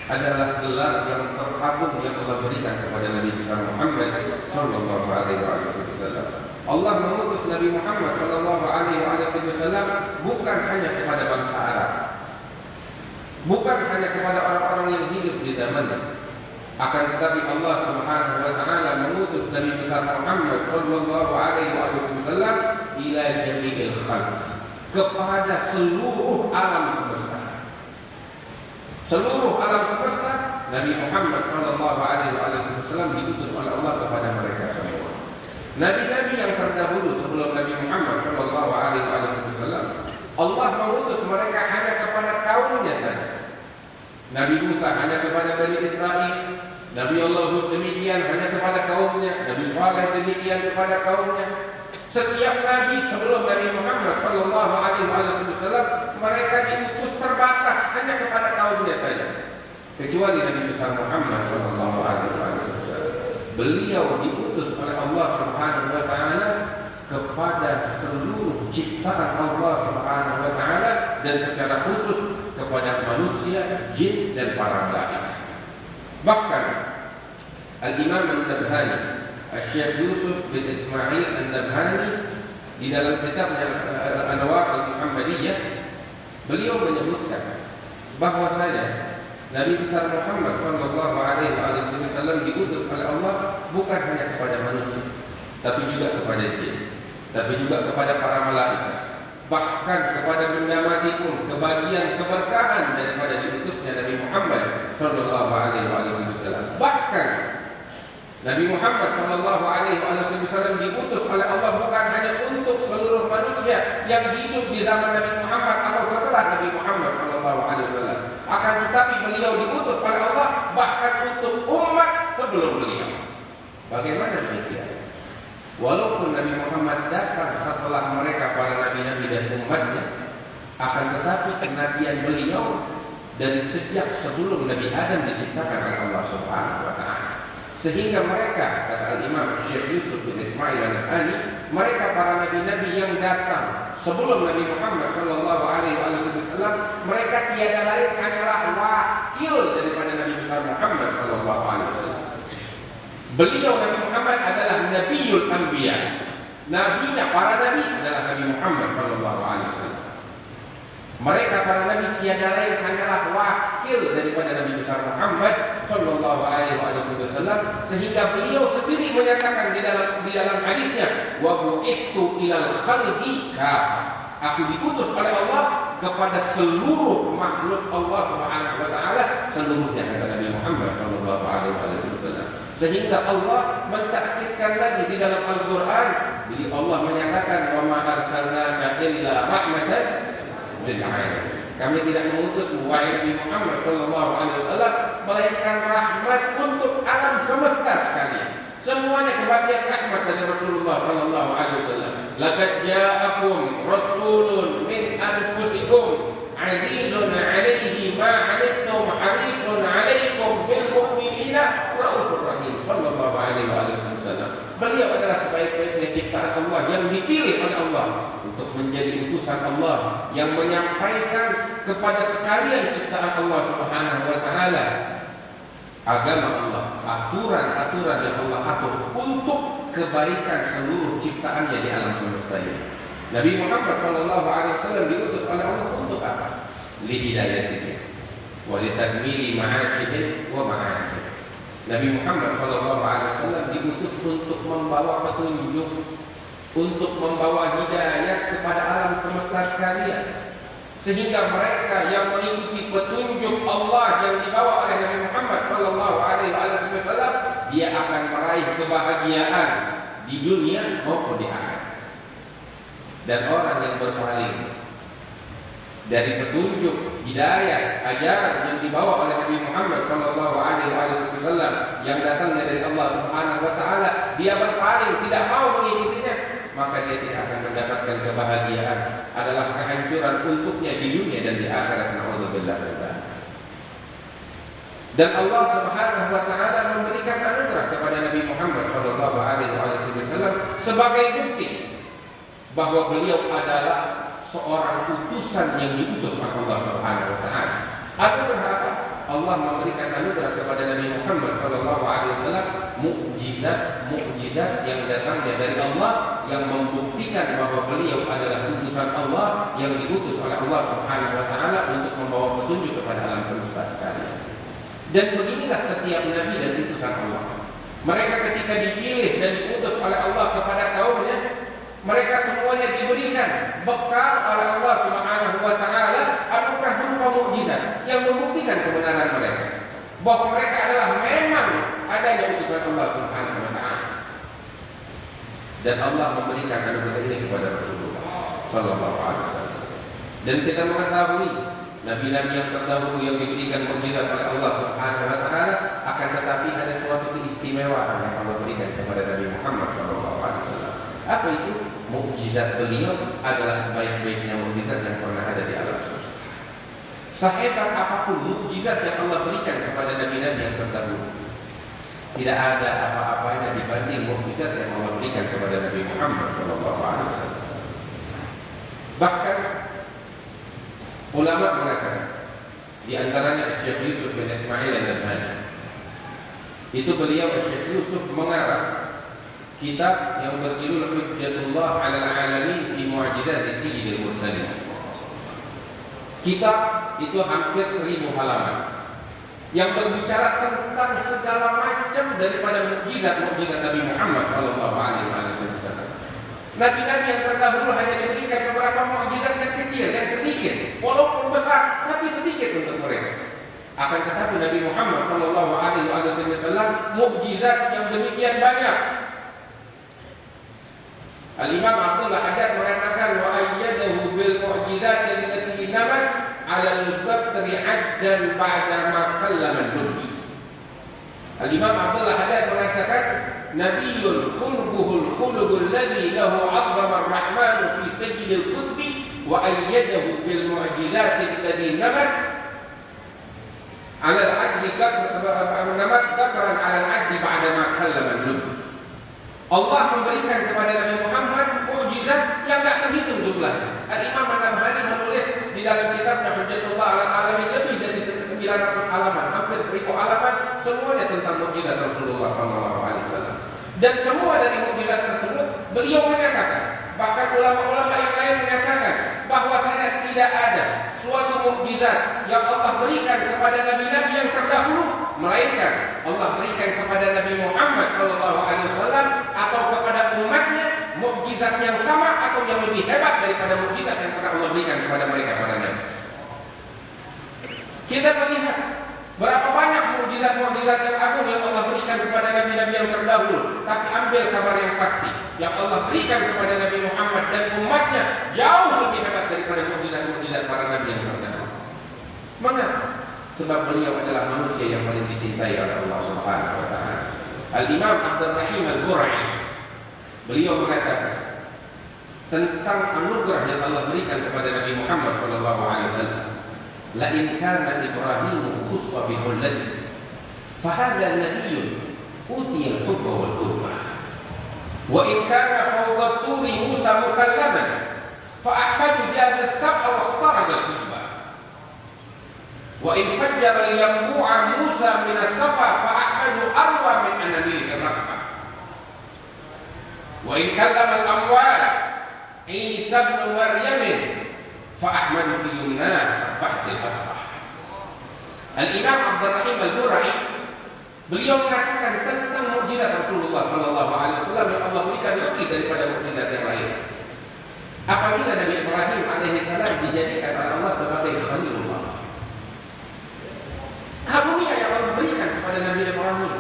adalah gelar yang teragung yang Allah berikan kepada Nabi besar Muhammad sallallahu alaihi wasallam. Allah mengutus Nabi Muhammad sallallahu alaihi wasallam bukan hanya kepada bangsa Arab, bukan hanya kepada orang-orang yang hidup di zamannya, akan tetapi Allah Subhanahu wa taala mengutus Nabi besar Muhammad sallallahu alaihi wasallam ila jami'il khalq, kepada seluruh alam semesta. Seluruh alam semesta, Nabi Muhammad sallallahu alaihi wasallam diutus oleh Allah kepada mereka semua. Nabi-nabi yang terdahulu sebelum Nabi Muhammad sallallahu alaihi wasallam, Allah mengutus mereka hanya kepada kaumnya saja. Nabi Musa hanya kepada Bani Israel, Nabi Allah Hud demikian hanya kepada kaumnya, Nabi Saleh demikian kepada kaumnya. Setiap nabi sebelum Nabi Muhammad sallallahu alaihi wasallam, mereka diutus terbatas hanya kepada kaumnya saja. Kecuali Nabi besar Muhammad sallallahu alaihi wasallam, beliau diutus oleh Allah Subhanahu wa taala kepada seluruh ciptaan Allah Subhanahu wa taala, dan secara khusus kepada manusia, jin dan para malaikat. Bahkan Al-Imam An-Nabhani, Syekh Yusuf bin Ismail An-Nabhani, di dalam kitabnya Al-Anwar Al-Muhammadiyah, beliau menyebutkan bahwasanya Nabi besar Muhammad sallallahu alaihi wasallam diutus oleh Allah bukan hanya kepada manusia, tapi juga kepada jin, tapi juga kepada para malaikat. Bahkan kepada benda mati pun kebagian keberkahan daripada diutusnya Nabi Muhammad sallallahu alaihi wasallam. Bahkan Nabi Muhammad sallallahu alaihi wasallam diutus oleh Allah bukan hanya untuk seluruh manusia yang hidup di zaman Nabi Muhammad atau setelah Nabi Muhammad sallallahu alaihi wasallam, akan tetapi beliau diutus oleh Allah bahkan untuk umat sebelum beliau. Bagaimana demikian? Walaupun Nabi Muhammad datang setelah mereka para nabi-nabi dan umatnya, akan tetapi kenabian beliau dari sejak sebelum Nabi Adam diciptakan oleh Allah Subhanahu wa taala. Sehingga mereka, kata Al-Imam Syekh Yusuf bin Ismail An-Nabhani, mereka para nabi-nabi yang datang sebelum Nabi Muhammad sallallahu alaihi wasallam, mereka tiada lain hanyalah wakil daripada Nabi besar Muhammad sallallahu alaihi wasallam. Beliau Nabi Muhammad adalah Nabiul Anbiya. Nabinya para nabi adalah Nabi Muhammad sallallahu alaihi wasallam. Mereka para nabi tiada lain hanyalah wakil daripada Nabi besar Muhammad sallallahu alaihi wasallam, sehingga beliau sendiri menyatakan di dalam hadisnya, wa bu'ithtu ilal khalqi kafah. Aku diutus oleh Allah kepada seluruh makhluk Allah Subhanahu wa taala seluruhnya, kata Nabi Muhammad sallallahu alaihi wasallam. Sehingga Allah mentakkidkan lagi di dalam Al-Qur'an, jadi Allah menyatakan wa ma arsalnaka illa rahmatan lil alamin. Kami tidak mengutus wahai Nabi Muhammad sallallahu alaihi wasallam melainkan rahmat untuk alam semesta sekalian. Semuanya kebahagiaan rahmat dari Rasulullah sallallahu alaihi wasallam. Laqad ja'akum rasulun min anfusikum azizun 'alaihi ma 'anittum harisun 'alaikum bil mu'minina raufur rahim. Sallallahu alaihi wasallam. Beliau adalah sebaik-baiknya ciptaan Allah yang dipilih oleh Allah untuk menjadi utusan Allah yang menyampaikan kepada sekalian ciptaan Allah Subhanahu wa taala agama Allah, aturan-aturan yang Allah atur untuk kebaikan seluruh ciptaannya di alam semesta ini. Nabi Muhammad sallallahu alaihi wasallam diutus oleh Allah untuk apa? Lihidayatihim wa litakmili ma'ashihim wa ma'ashihim. Nabi Muhammad sallallahu alaihi wasallam diutus untuk membawa petunjuk, untuk membawa hidayah kepada alam semesta sekalian, sehingga mereka yang mengikuti petunjuk Allah yang dibawa oleh Nabi Muhammad sallallahu alaihi wasallam, dia akan meraih kebahagiaan di dunia maupun di akhirat. Dan orang yang berpaling dari petunjuk hidayah ajaran yang dibawa oleh Nabi Muhammad sallallahu alaihi wasallam yang datangnya dari Allah Subhanahu wa taala, dia berpaling, tidak mau mengikutinya, maka dia tidak akan mendapatkan kebahagiaan, adalah kehancuran untuknya di dunia dan di akhirat. Na'udzubillah min dzalik. Dan Allah Subhanahu wa taala memberikan anugerah kepada Nabi Muhammad sallallahu alaihi wasallam sebagai bukti bahwa beliau adalah seorang utusan yang diutus oleh Allah Subhanahu wa taala. Anugerah apa? Allah memberikan anugerah kepada Nabi Muhammad sallallahu alaihi wasallam mukjizat yang datangnya dari Allah yang membuktikan bahwa beliau adalah utusan Allah yang diutus oleh Allah Subhanahu wa taala untuk membawa petunjuk kepada alam semesta sekalian. Dan beginilah setiap nabi dan utusan Allah. Mereka ketika dipilih dan diutus oleh Allah kepada kaumnya, mereka semuanya diberikan bekal oleh Allah Subhanahu wa taala anugerah berupa mukjizat yang membuktikan kebenaran mereka, bahwa mereka adalah memang adanya utusan Allah Subhanahu wa taala. Dan Allah memberikan anugerah ini kepada Rasulullah sallallahu alaihi wasallam. Dan kita mengetahui nabi-nabi yang terdahulu yang diberikan mukjizat oleh Allah Subhanahu wa taala, akan tetapi ada suatu keistimewaan yang Allah berikan kepada Nabi Muhammad sallallahu alaihi wasallam. Apa itu? Mukjizat beliau adalah sebaik-baiknya mukjizat yang pernah ada di alam semesta. Sehebat apapun mukjizat yang Allah berikan kepada nabi-nabi yang terdahulu, tidak ada apa-apanya dibanding mukjizat yang Allah berikan kepada Nabi Muhammad SAW. Bahkan ulama mengatakan, di antaranya Syekh Yusuf bin Ismail Al-Nabhani, itu beliau Syekh Yusuf mengarang kitab yang berjudul Hujjatullah 'alal 'alamin fi Mu'jizati Sayyidil Mursalin. Kitab itu hampir 1000 halaman yang berbicara tentang segala macam daripada mukjizat-mukjizat Nabi Muhammad sallallahu alaihi wasallam. Nabi-nabi yang terdahulu hanya diberikan beberapa mukjizat yang kecil, yang sedikit, walaupun besar tapi sedikit untuk mereka. Akan tetapi Nabi Muhammad sallallahu alaihi wasallam mukjizat yang demikian banyak. Al-Imam Abdullah Haddad mengatakan wa ayyadahu bil mu'jizat allati namat 'ala al-batri 'addan ba'da ma kallama al-lubbi. Al-Imam Abdullah Haddad mengatakan nabiyyun khulquhul khuluqul ladzi lahu 'azzama ar-rahman fi sayyidil qutbi wa ayyadahu bil mu'jizat allati namat 'ala al-'adli namat qadran 'ala al-'adli ba'da ma kallama al-lubbi. Allah memberikan kepada Nabi Muhammad mukjizat yang tak terhitung jumlahnya. Al-Imam An-Nabhani menulis di dalam kitabnya Hujjatullah 'alal 'alamin lebih dari 900 halaman, hampir 1000 halaman, semuanya tentang mukjizat Rasulullah SAW. Dan semua dari mukjizat tersebut beliau menyatakan, bahkan ulama-ulama yang lain menyatakan bahwasanya tidak ada suatu mukjizat yang Allah berikan kepada nabi-nabi yang terdahulu melainkan Allah berikan kepada Nabi Muhammad SAW atau kepada umatnya mukjizat yang sama atau yang lebih hebat daripada mukjizat yang pernah Allah berikan kepada mereka para nabi. Kita melihat berapa banyak mukjizat-mukjizat yang agung yang Allah berikan kepada nabi-nabi yang terdahulu. Tapi ambil kabar yang pasti, yang Allah berikan kepada Nabi Muhammad dan umatnya jauh lebih hebat daripada mukjizat-mukjizat para nabi yang terdahulu. Mengapa? Sebab beliau adalah manusia yang paling dicintai oleh Allah Subhanahu wa taala. Al-Imam Abdul Rahim Al-Bur'i, beliau mengatakan tentang anugerah yang Allah berikan kepada Nabi Muhammad sallallahu alaihi wasallam, la in kana Ibrahim khussa bi khullati fa hadha nabiyyun utiya al-hubba wal qurba wa in kana fawqa turi Musa mukallaman fa Ahmad jaba as-sab'a wa ikhtaraja al-hujba wa in fajjara al-yambu'a Musa min as-safa fa Ahmad arwa min anamil ar-rahmah wa in kallama al-amwat Isa bin Maryam fa Ahmad fi yumna sabahtil asbah. Al-Imam Abdul Rahim Al-Bur'i, beliau mengatakan tentang mukjizat Rasulullah sallallahu alaihi wasallam yang Allah berikan lebih daripada mukjizat yang lain. Apabila Nabi Ibrahim alaihi salam dijadikan oleh Allah sebagai Khalilullah, karunia yang Allah berikan kepada Nabi Ibrahim.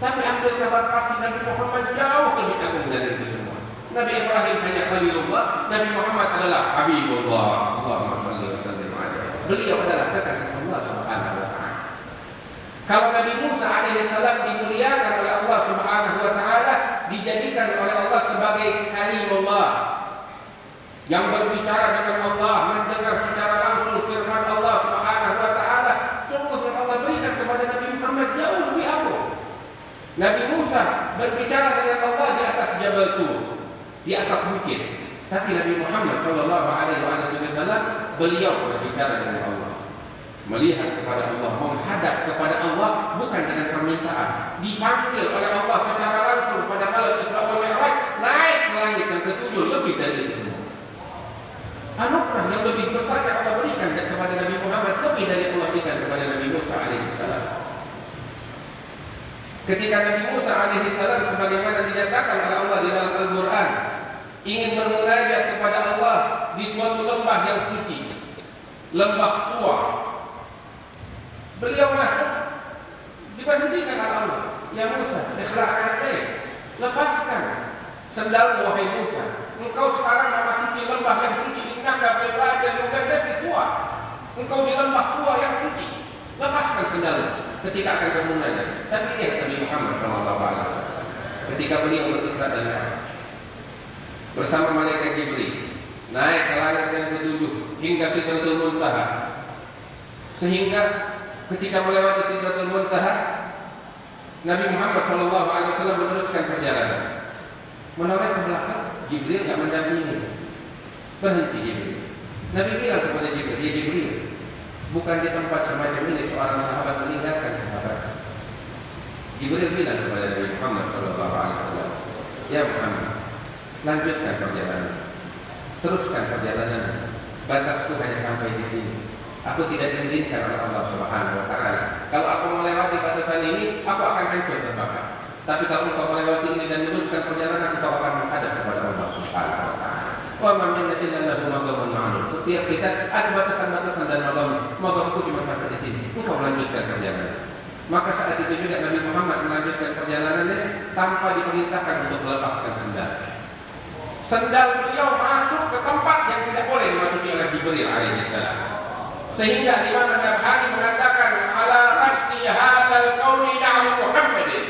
Tapi ambil kabar pasti Nabi Muhammad jauh lebih agung dari itu semua. Nabi Ibrahim hanya Khalilullah, Nabi Muhammad adalah Habibullah. Allahumma salli wa sallim alaihi. Beliau adalah kekasih Allah Subhanahu wa taala. Kalau Nabi Musa alaihi salam dimuliakan oleh Allah Subhanahu wa taala, dijadikan oleh Allah sebagai kalimullah yang berbicara dengan Allah, mendengar secara langsung firman Allah Subhanahu wa taala. Sungguh yang Allah berikan kepada Nabi Muhammad jauh lebih agung. Nabi Musa berbicara dengan Allah di atas Jabal Tur, di atas bukit. Tapi Nabi Muhammad sallallahu alaihi wasallam beliau berbicara dengan Allah, melihat kepada Allah, menghadap kepada Allah bukan dengan permintaan, dipanggil oleh Allah secara langsung pada malam Isra wal Mi'raj, naik ke langit yang ketujuh, lebih dari itu semua. Anugerah yang lebih besar yang Allah berikan kepada Nabi Muhammad lebih dari Allah berikan kepada Nabi Musa alaihi salam. Ketika Nabi Musa alaihi salam sebagaimana dinyatakan oleh Allah di dalam Al-Quran, ingin bermunajat kepada Allah di suatu lembah yang suci, lembah tua, beliau masuk, diberhentikan oleh Allah. Ya Musa, ikhla'an alaik, lepaskan sendalmu wahai Musa. Engkau sekarang memasuki lembah yang suci, innaka bil wadil muqaddas tua. Engkau di lembah tua yang suci. Lepaskan sendalmu ketika akan bermunajat. Tapi lihat Nabi Muhammad SAW ketika beliau berisra dan Mi'raj bersama malaikat Jibril, naik ke langit yang ketujuh hingga Sidratul Muntaha, sehingga ketika melewati Sidratul Muntaha, Nabi Muhammad SAW meneruskan perjalanan, menoleh ke belakang. Jibril tidak mendampingi, berhenti Jibril. Nabi bilang kepada Jibril, ya Jibril, bukan di tempat semacam ini seorang sahabat meninggalkan sahabat. Jibril bilang kepada Nabi Muhammad SAW, ya Muhammad, lanjutkan perjalanan, teruskan perjalanan. Batasku hanya sampai di sini. Aku tidak diizinkan oleh Allah Subhanahu wa taala. Kalau aku melewati batasan ini, aku akan hancur terbakar. Tapi kalau engkau melewati ini dan meneruskan perjalanan, engkau akan menghadap kepada Allah Subhanahu wa taala. Wa ma minna illa lahu maqamun ma'lum. Setiap kita ada batasan-batasan dan maqam. Maqamku cuma sampai di sini. Engkau melanjutkan perjalanan. Maka saat itu juga Nabi Muhammad melanjutkan perjalanannya tanpa diperintahkan untuk melepaskan sendal. Sendal beliau masuk ke tempat yang tidak boleh dimasuki oleh Jibril alaihissalam. Sehingga Imam An-Nabhani mengatakan ala raksi hadzal qauli na'lu Muhammadin.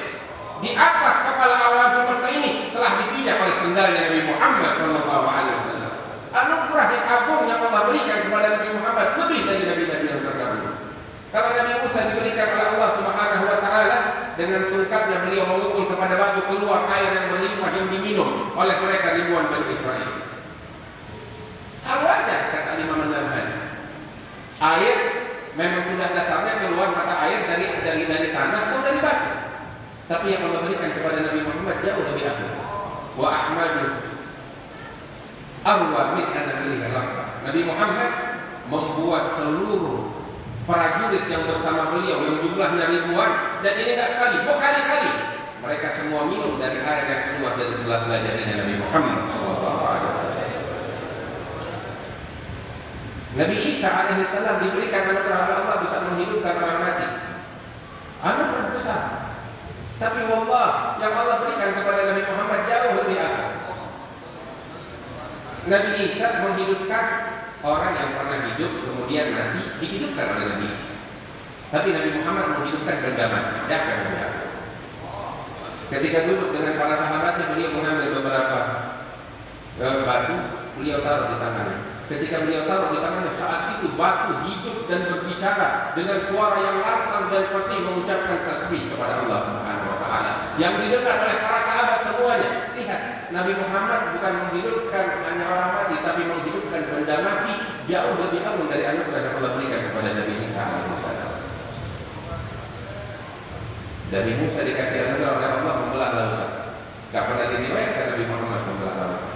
Di atas kepala alam semesta ini telah dipijak oleh sendalnya Nabi Muhammad sallallahu alaihi wasallam. Anugerah yang agung yang Allah berikan kepada Nabi Muhammad lebih dari nabi-nabi yang terdahulu. Kalau Nabi Musa diberikan oleh Allah Subhanahu wa taala, dengan tongkatnya beliau memukul kepada batu, keluar air yang berlimpah yang diminum oleh mereka ribuan Bani Israel. Hal wajar kata Imam An-Nabhani. Air memang sudah dasarnya keluar mata air dari tanah atau dari batu. Tapi yang Allah berikan kepada Nabi Muhammad jauh lebih agung. Wa Ahmadu arwa min anamilih rahmah. Nabi Muhammad membuat seluruh prajurit yang bersama beliau yang jumlahnya ribuan, dan ini tidak sekali, berkali-kali mereka semua minum dari air yang keluar dari sela-sela jarinya Nabi Muhammad SAW. Nabi Isa Isa alaihissalam diberikan anugerah oleh Allah bisa menghidupkan orang mati. Anugerah besar. Tapi wallah, yang Allah berikan kepada Nabi Muhammad jauh lebih agung. Nabi Isa menghidupkan orang yang pernah hidup kemudian mati, dihidupkan oleh Nabi Isa. Tapi Nabi Muhammad menghidupkan benda mati. Siapa yang lebih agung? Ketika duduk dengan para sahabatnya, beliau mengambil beberapa batu, beliau taruh di tangannya. Ketika beliau taruh di tangannya, saat itu batu hidup dan berbicara dengan suara yang lantang dan fasih mengucapkan tasbih kepada Allah Subhanahu wa taala. Yang didengar oleh para sahabat semuanya. Lihat, Nabi Muhammad bukan menghidupkan hanya orang mati, tapi menghidupkan benda mati jauh lebih agung dari anugerah yang Allah berikan kepada Nabi Isa alaihissalam. Nabi Musa dikasih anugerah oleh Allah membelah lautan. Gak pernah diriwayatkan Nabi Muhammad membelah lautan.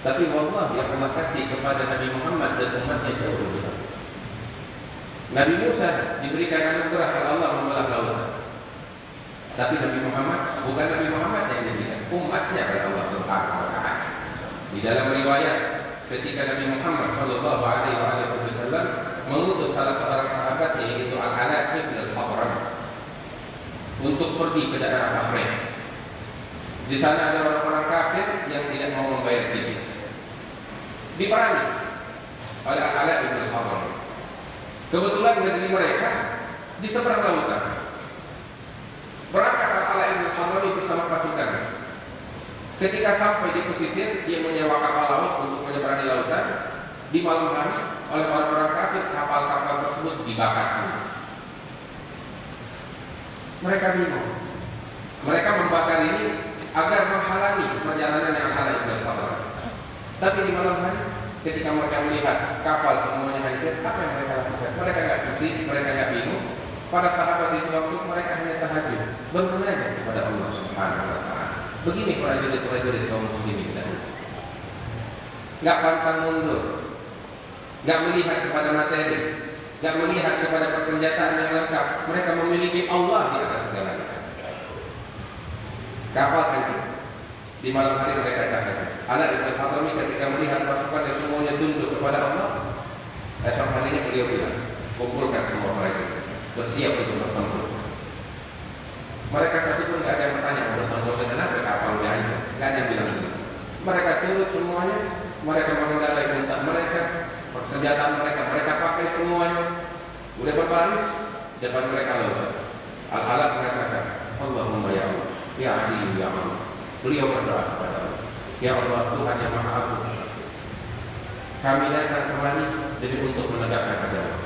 Tapi wallah yang Allah kasih kepada Nabi Muhammad dan umatnya jauh lebih agung. Nabi Musa diberikan anugerah oleh Allah membelah lautan. Tapi Nabi Muhammad, bukan Nabi Muhammad yang diberikan, umatnya oleh Allah Subhanahu wa taala. Di dalam riwayat ketika Nabi Muhammad sallallahu alaihi wasallam mengutus salah seorang sahabat yaitu Al-Ala bin Al-Hadrami untuk pergi ke daerah Bahrain. Di sana ada orang-orang kafir yang tidak mau membayar jizyah. Diperangi oleh Al-Ala bin Al-Hadrami. Kebetulan negeri mereka di seberang lautan. Berangkat Al-Ala bin Al-Hadrami bersama pasukan. Ketika sampai di pesisir, dia menyewa kapal laut untuk menyeberangi lautan. Di malam hari oleh orang-orang kafir, kapal-kapal tersebut dibakar hangus. Mereka bingung. Mereka membakar ini agar menghalangi perjalanan yang Al-Ala bin Al-Hadrami. Tapi di malam hari, ketika mereka melihat kapal semuanya hancur, apa yang mereka lakukan? Mereka nggak pusing, mereka nggak bingung. Para sahabat itu waktu mereka hanya tahajud, bermunajat kepada Allah Subhanahu wa taala. Begini prajurit-prajurit kaum muslimin dahulu. Enggak pantang mundur. Enggak melihat kepada materi, enggak melihat kepada persenjataan yang lengkap. Mereka memiliki Allah di atas segalanya. Kapal hancur. Di malam hari mereka tahajud. Ala bin Al-Hadrami ketika melihat pasukan yang semuanya tunduk kepada Allah, esok harinya beliau bilang, kumpulkan semua prajurit, bersiap untuk bertempur. Mereka satu pun tidak ada yang bertanya mau bertempur dengan apa, kapal udah hancur. Tidak ada yang bilang begitu. Mereka turut semuanya, mereka mengendarai unta mereka, persenjataan mereka, mereka pakai semuanya. Udah berbaris depan mereka lautan. Al-Ala mengatakan, Allahumma ya Allah, ya Adi ya Allah. Beliau berdoa kepada Allah, ya Allah Tuhan yang Maha Agung, kami datang kemari demi untuk menegakkan agama.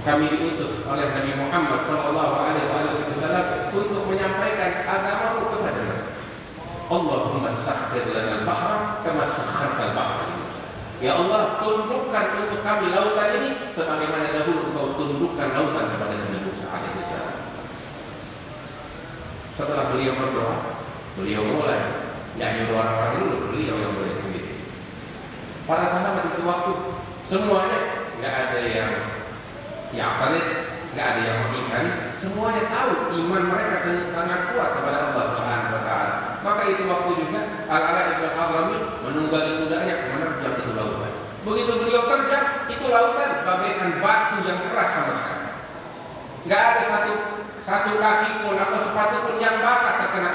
Kami diutus oleh Nabi Muhammad SAW untuk menyampaikan agamamu kepada mereka. Allahumma sakhkhir lana al-bahra kama sakhkharta al-bahra li Musa. Ya Allah, tundukkan untuk kami lautan ini sebagaimana dahulu Engkau tundukkan lautan kepada Nabi Musa alaihissalam. Setelah beliau berdoa, beliau mulai nyuruh orang-orang dulu, beliau yang mulai sendiri. Para sahabat itu waktu semuanya nggak ada yang parit, nggak ada yang mengingkari, semuanya tahu iman mereka sangat kuat kepada Allah Subhanahu wa taala. Maka itu waktu juga Al-Ala bin Al-Hadrami menunggangi kudanya menerjang itu lautan. Begitu beliau terjang, itu lautan bagaikan batu yang keras sama sekali. Nggak ada satu kaki pun atau sepatu pun yang basah terkena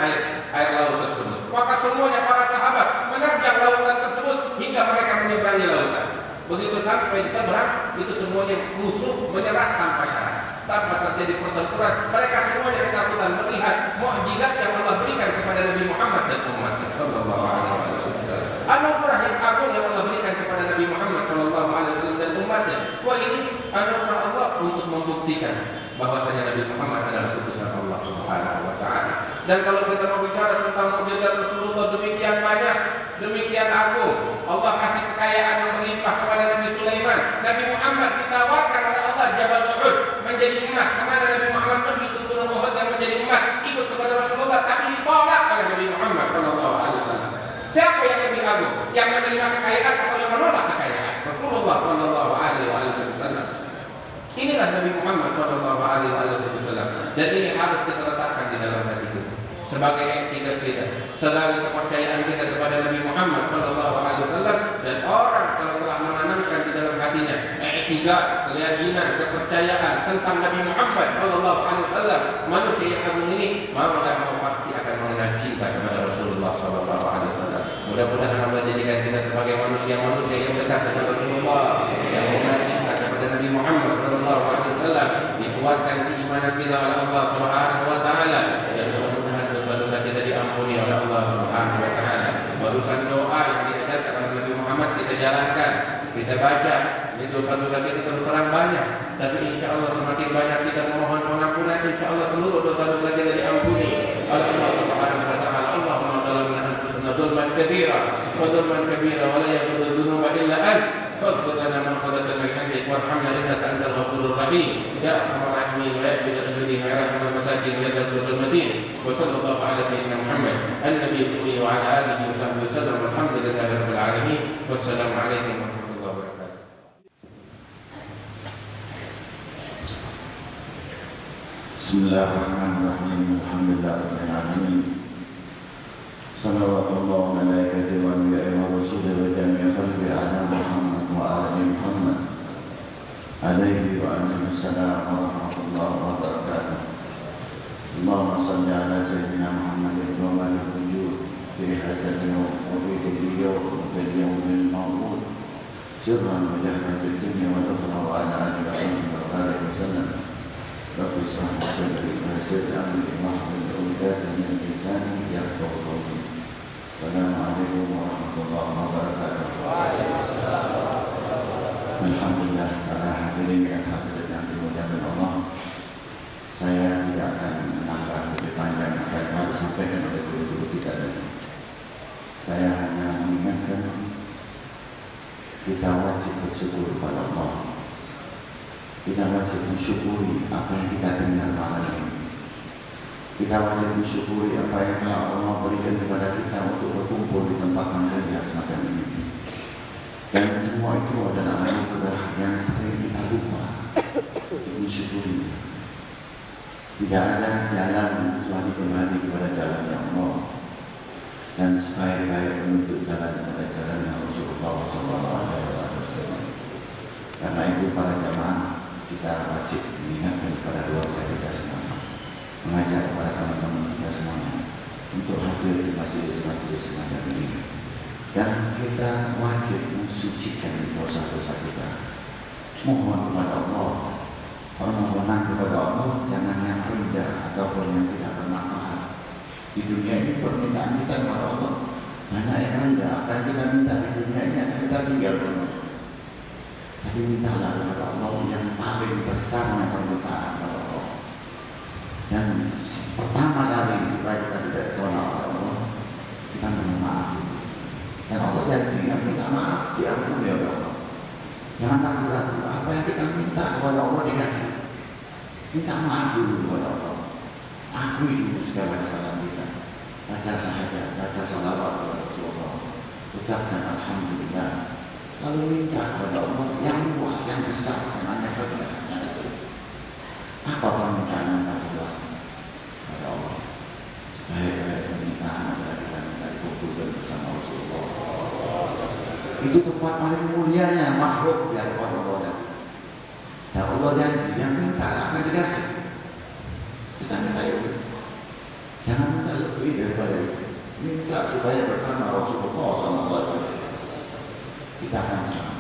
air laut tersebut. Maka semuanya para sahabat menerjang lautan tersebut hingga mereka menyeberangi lautan. Begitu sampai di seberang, itu semuanya musuh menyerah tanpa syarat, tanpa terjadi pertempuran. Mereka semuanya ketakutan melihat mukjizat yang Allah berikan kepada Nabi Muhammad dan umatnya sallallahu alaihi wasallam. Anugerah yang agung yang Allah berikan kepada Nabi Muhammad sallallahu alaihi wasallam dan umatnya. Wah, ini anugerah Allah untuk membuktikan bahwasanya Nabi Muhammad adalah utusan Allah Subhanahu wa taala. Dan kalau kita mau bicara tentang mukjizat Rasulullah demikian banyak, demikian agung. Allah kasih kekayaan yang berlimpah kepada Nabi Sulaiman. Nabi Muhammad ditawarkan oleh Allah Jabal Uhud menjadi emas. Kemana Nabi Muhammad pergi ke Gunung Uhud yang menjadi emas, ikut kepada Rasulullah, tapi ditolak oleh Nabi Muhammad SAW. Siapa yang lebih agung? Yang menerima kekayaan atau yang menolak kekayaan? Rasulullah SAW. Inilah Nabi Muhammad SAW. Dan ini harus kita letakkan di dalam hati kita sebagai etika kita, sebagai kepercayaan kita kepada Nabi Muhammad SAW. Dan orang kalau telah menanamkan di dalam hatinya i'tiqad, keyakinan, kepercayaan tentang Nabi Muhammad sallallahu alaihi wasallam, manusia yang agung ini, mau dan mau pasti akan mengenal cinta kepada Rasulullah sallallahu alaihi wasallam. Mudah-mudahan Allah jadikan kita sebagai manusia-manusia yang dekat dengan Rasulullah, yang mengenal cinta kepada Nabi Muhammad sallallahu alaihi wasallam, dikuatkan keimanan kita oleh Allah Subhanahu wa taala, dan mudah-mudahan dosa-dosa kita diampuni oleh Allah Subhanahu wa taala. Barusan doa yang diajarkan oleh Nabi Muhammad kita jalankan, kita baca. Ini dosa-dosa kita terus terang banyak, tapi insya Allah semakin banyak kita memohon pengampunan, insya Allah seluruh dosa-dosa kita diampuni oleh Allah Subhanahu wa taala. Allahumma zalamna anfusana dzulman katsiran wa dzulman kabiran wa la yaghfiru dzunuba illa ant. Faghfir lana maghfiratan min 'indik warhamna innaka antal ghafurur rahim. Ya arhamar rahimin wa ya jalal ajrin wa ya rahmal masakin ya dzal qudratil matin. Wa sallallahu ala sayyidina Muhammad an-nabiyyi wa ala alihi wa sahbihi wasallam. Alhamdulillahi rabbil alamin. Wassalamu alaikum warahmatullahi wabarakatuh. Bismillahirrahmanirrahim. Alhamdulillahirabbil alamin. Salawatullah wa malaikatihi wa anbiya'ihi wa rusulihi wa jami'i khalqihi ala Muhammad wa ali Muhammad alaihi wa alihi wassalam wa rahmatullahi wa barakatuh. Allahumma salli ala sayyidina Muhammadin wa barik wujud fi hadzal yawm wa fi kulli yawm wa fi al-yawmil maw'ud sirran wa jahran fid dunya wal akhirah wa ala alihi wa sahbihi wa sallam. Rabbi shrah li sadri wa yassir li amri wahlul 'uqdatam min lisani yafqahu qawli. Assalamualaikum warahmatullahi wabarakatuh. Alhamdulillah, para hadirin dan hadirat yang dimuliakan Allah, saya tidak akan menambah lebih panjang apa yang harus disampaikan oleh guru-guru kita tadi. Saya hanya mengingatkan kita wajib bersyukur kepada Allah. Kita wajib mensyukuri apa yang kita dengar malam ini. Kita wajib mensyukuri apa yang Allah berikan kepada kita untuk berkumpul di tempat yang mulia semacam ini. Dan semua itu adalah anugerah yang sering kita lupa untuk mensyukuri. Tidak ada jalan kecuali kembali kepada jalan yang Allah, dan sebaik-baik menuntut jalan kepada jalan yang Rasulullah SAW. Karena itu para jamaah, kita wajib mengingatkan kepada keluarga kita semua, mengajak kepada teman-teman kita semuanya untuk hadir di majelis-majelis semacam ini, dan kita wajib mensucikan dosa-dosa kita. Mohon kepada Allah, permohonan kepada Allah jangan yang rendah ataupun yang tidak bermanfaat. Di dunia ini permintaan kita kepada Allah banyak yang rendah. Apa yang kita minta di dunia ini akan kita tinggal semua. Tapi mintalah kepada Allah yang paling besarnya permintaan kepada Allah. Dan pertama kali supaya kita tidak ditolak oleh Allah, kita minta maaf. Dan Allah janji yang minta maaf diampuni oleh Allah. Jangan ragu-ragu apa yang kita minta kepada Allah dikasih. Minta maaf dulu kepada Allah. Akui dulu segala kesalahan kita. Baca syahadat, baca salawat kepada Rasulullah. Ucapkan alhamdulillah. Lalu minta kepada Allah yang luas, yang besar, yang rendah, yang kecil. Apa permintaan yang paling luas kepada Allah? Sebaik-baik permintaan adalah kita minta dikumpulkan bersama Rasulullah. Itu tempat paling mulianya makhluk yang kepada Allah. Dan Allah janji yang minta akan dikasih. Kita minta itu. Jangan minta lebih daripada itu. Minta supaya bersama Rasulullah SAW. Kita akan sama.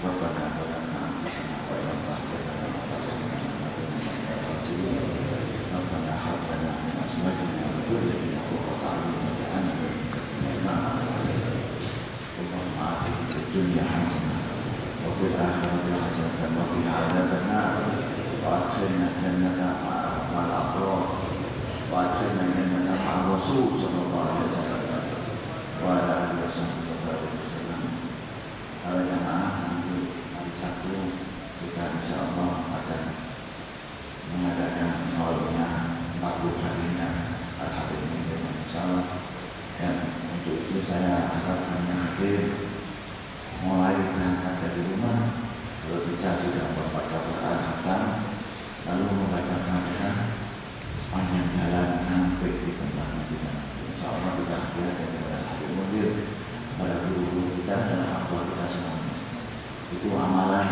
Rabbana zalamna anfusana wa illam taghfir lana wa tarhamna lanakunanna minal khasirin. Rabbana hab lana min azwajina wa dhurriyyatina qurrata a'yun waj'alna lil muttaqina imama. Allahumma atina fid dunya hasanah wa fil akhirati hasanah wa qina adzaban nar. Wa adkhilna jannata ma'al abrar. Wa adkhilna jannata ma'ar rasul sallallahu alaihi wasallam. Wa ala alihi wasallam. Para jamaah, nanti hari Sabtu kita insya Allah akan mengadakan haulnya 40 harinya Al-Habib dengan Musalah. Dan untuk itu saya harapkan yang hadir mulai berangkat dari rumah, kalau bisa sudah membaca Quran hatam, lalu membaca Fatihah sepanjang jalan sampai di tempat kita. Insya Allah kita hadir kepada Habib Mundir, kepada guru-guru kita dan orang tua kita semuanya. Itu amalan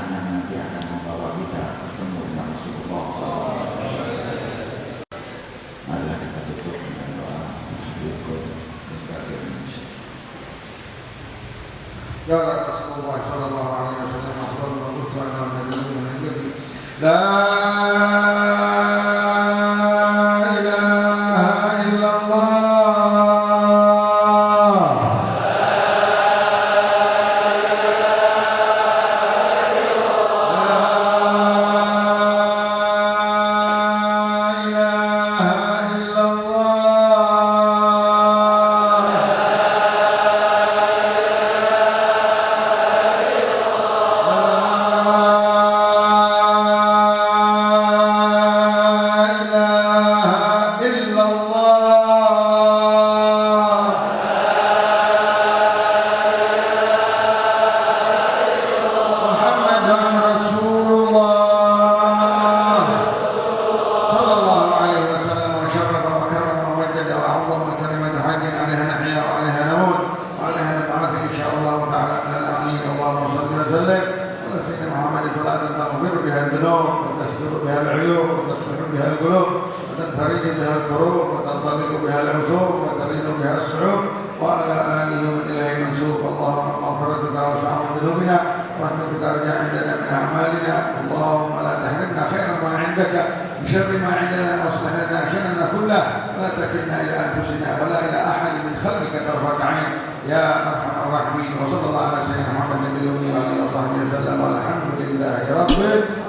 قال رسول الله صلى الله عليه وسلم أفضل ما قلت أنا والنبيون من قبلي لا إله إلا الله بشر ما عندنا واصلح لنا شأننا كله ولا تكلنا إلى أنفسنا ولا إلى أحد من خلقك طرفة عين يا أرحم الراحمين. وصلى الله على سيدنا محمد النبي الأمي وآله وصحبه وسلم والحمد لله رب العالمين.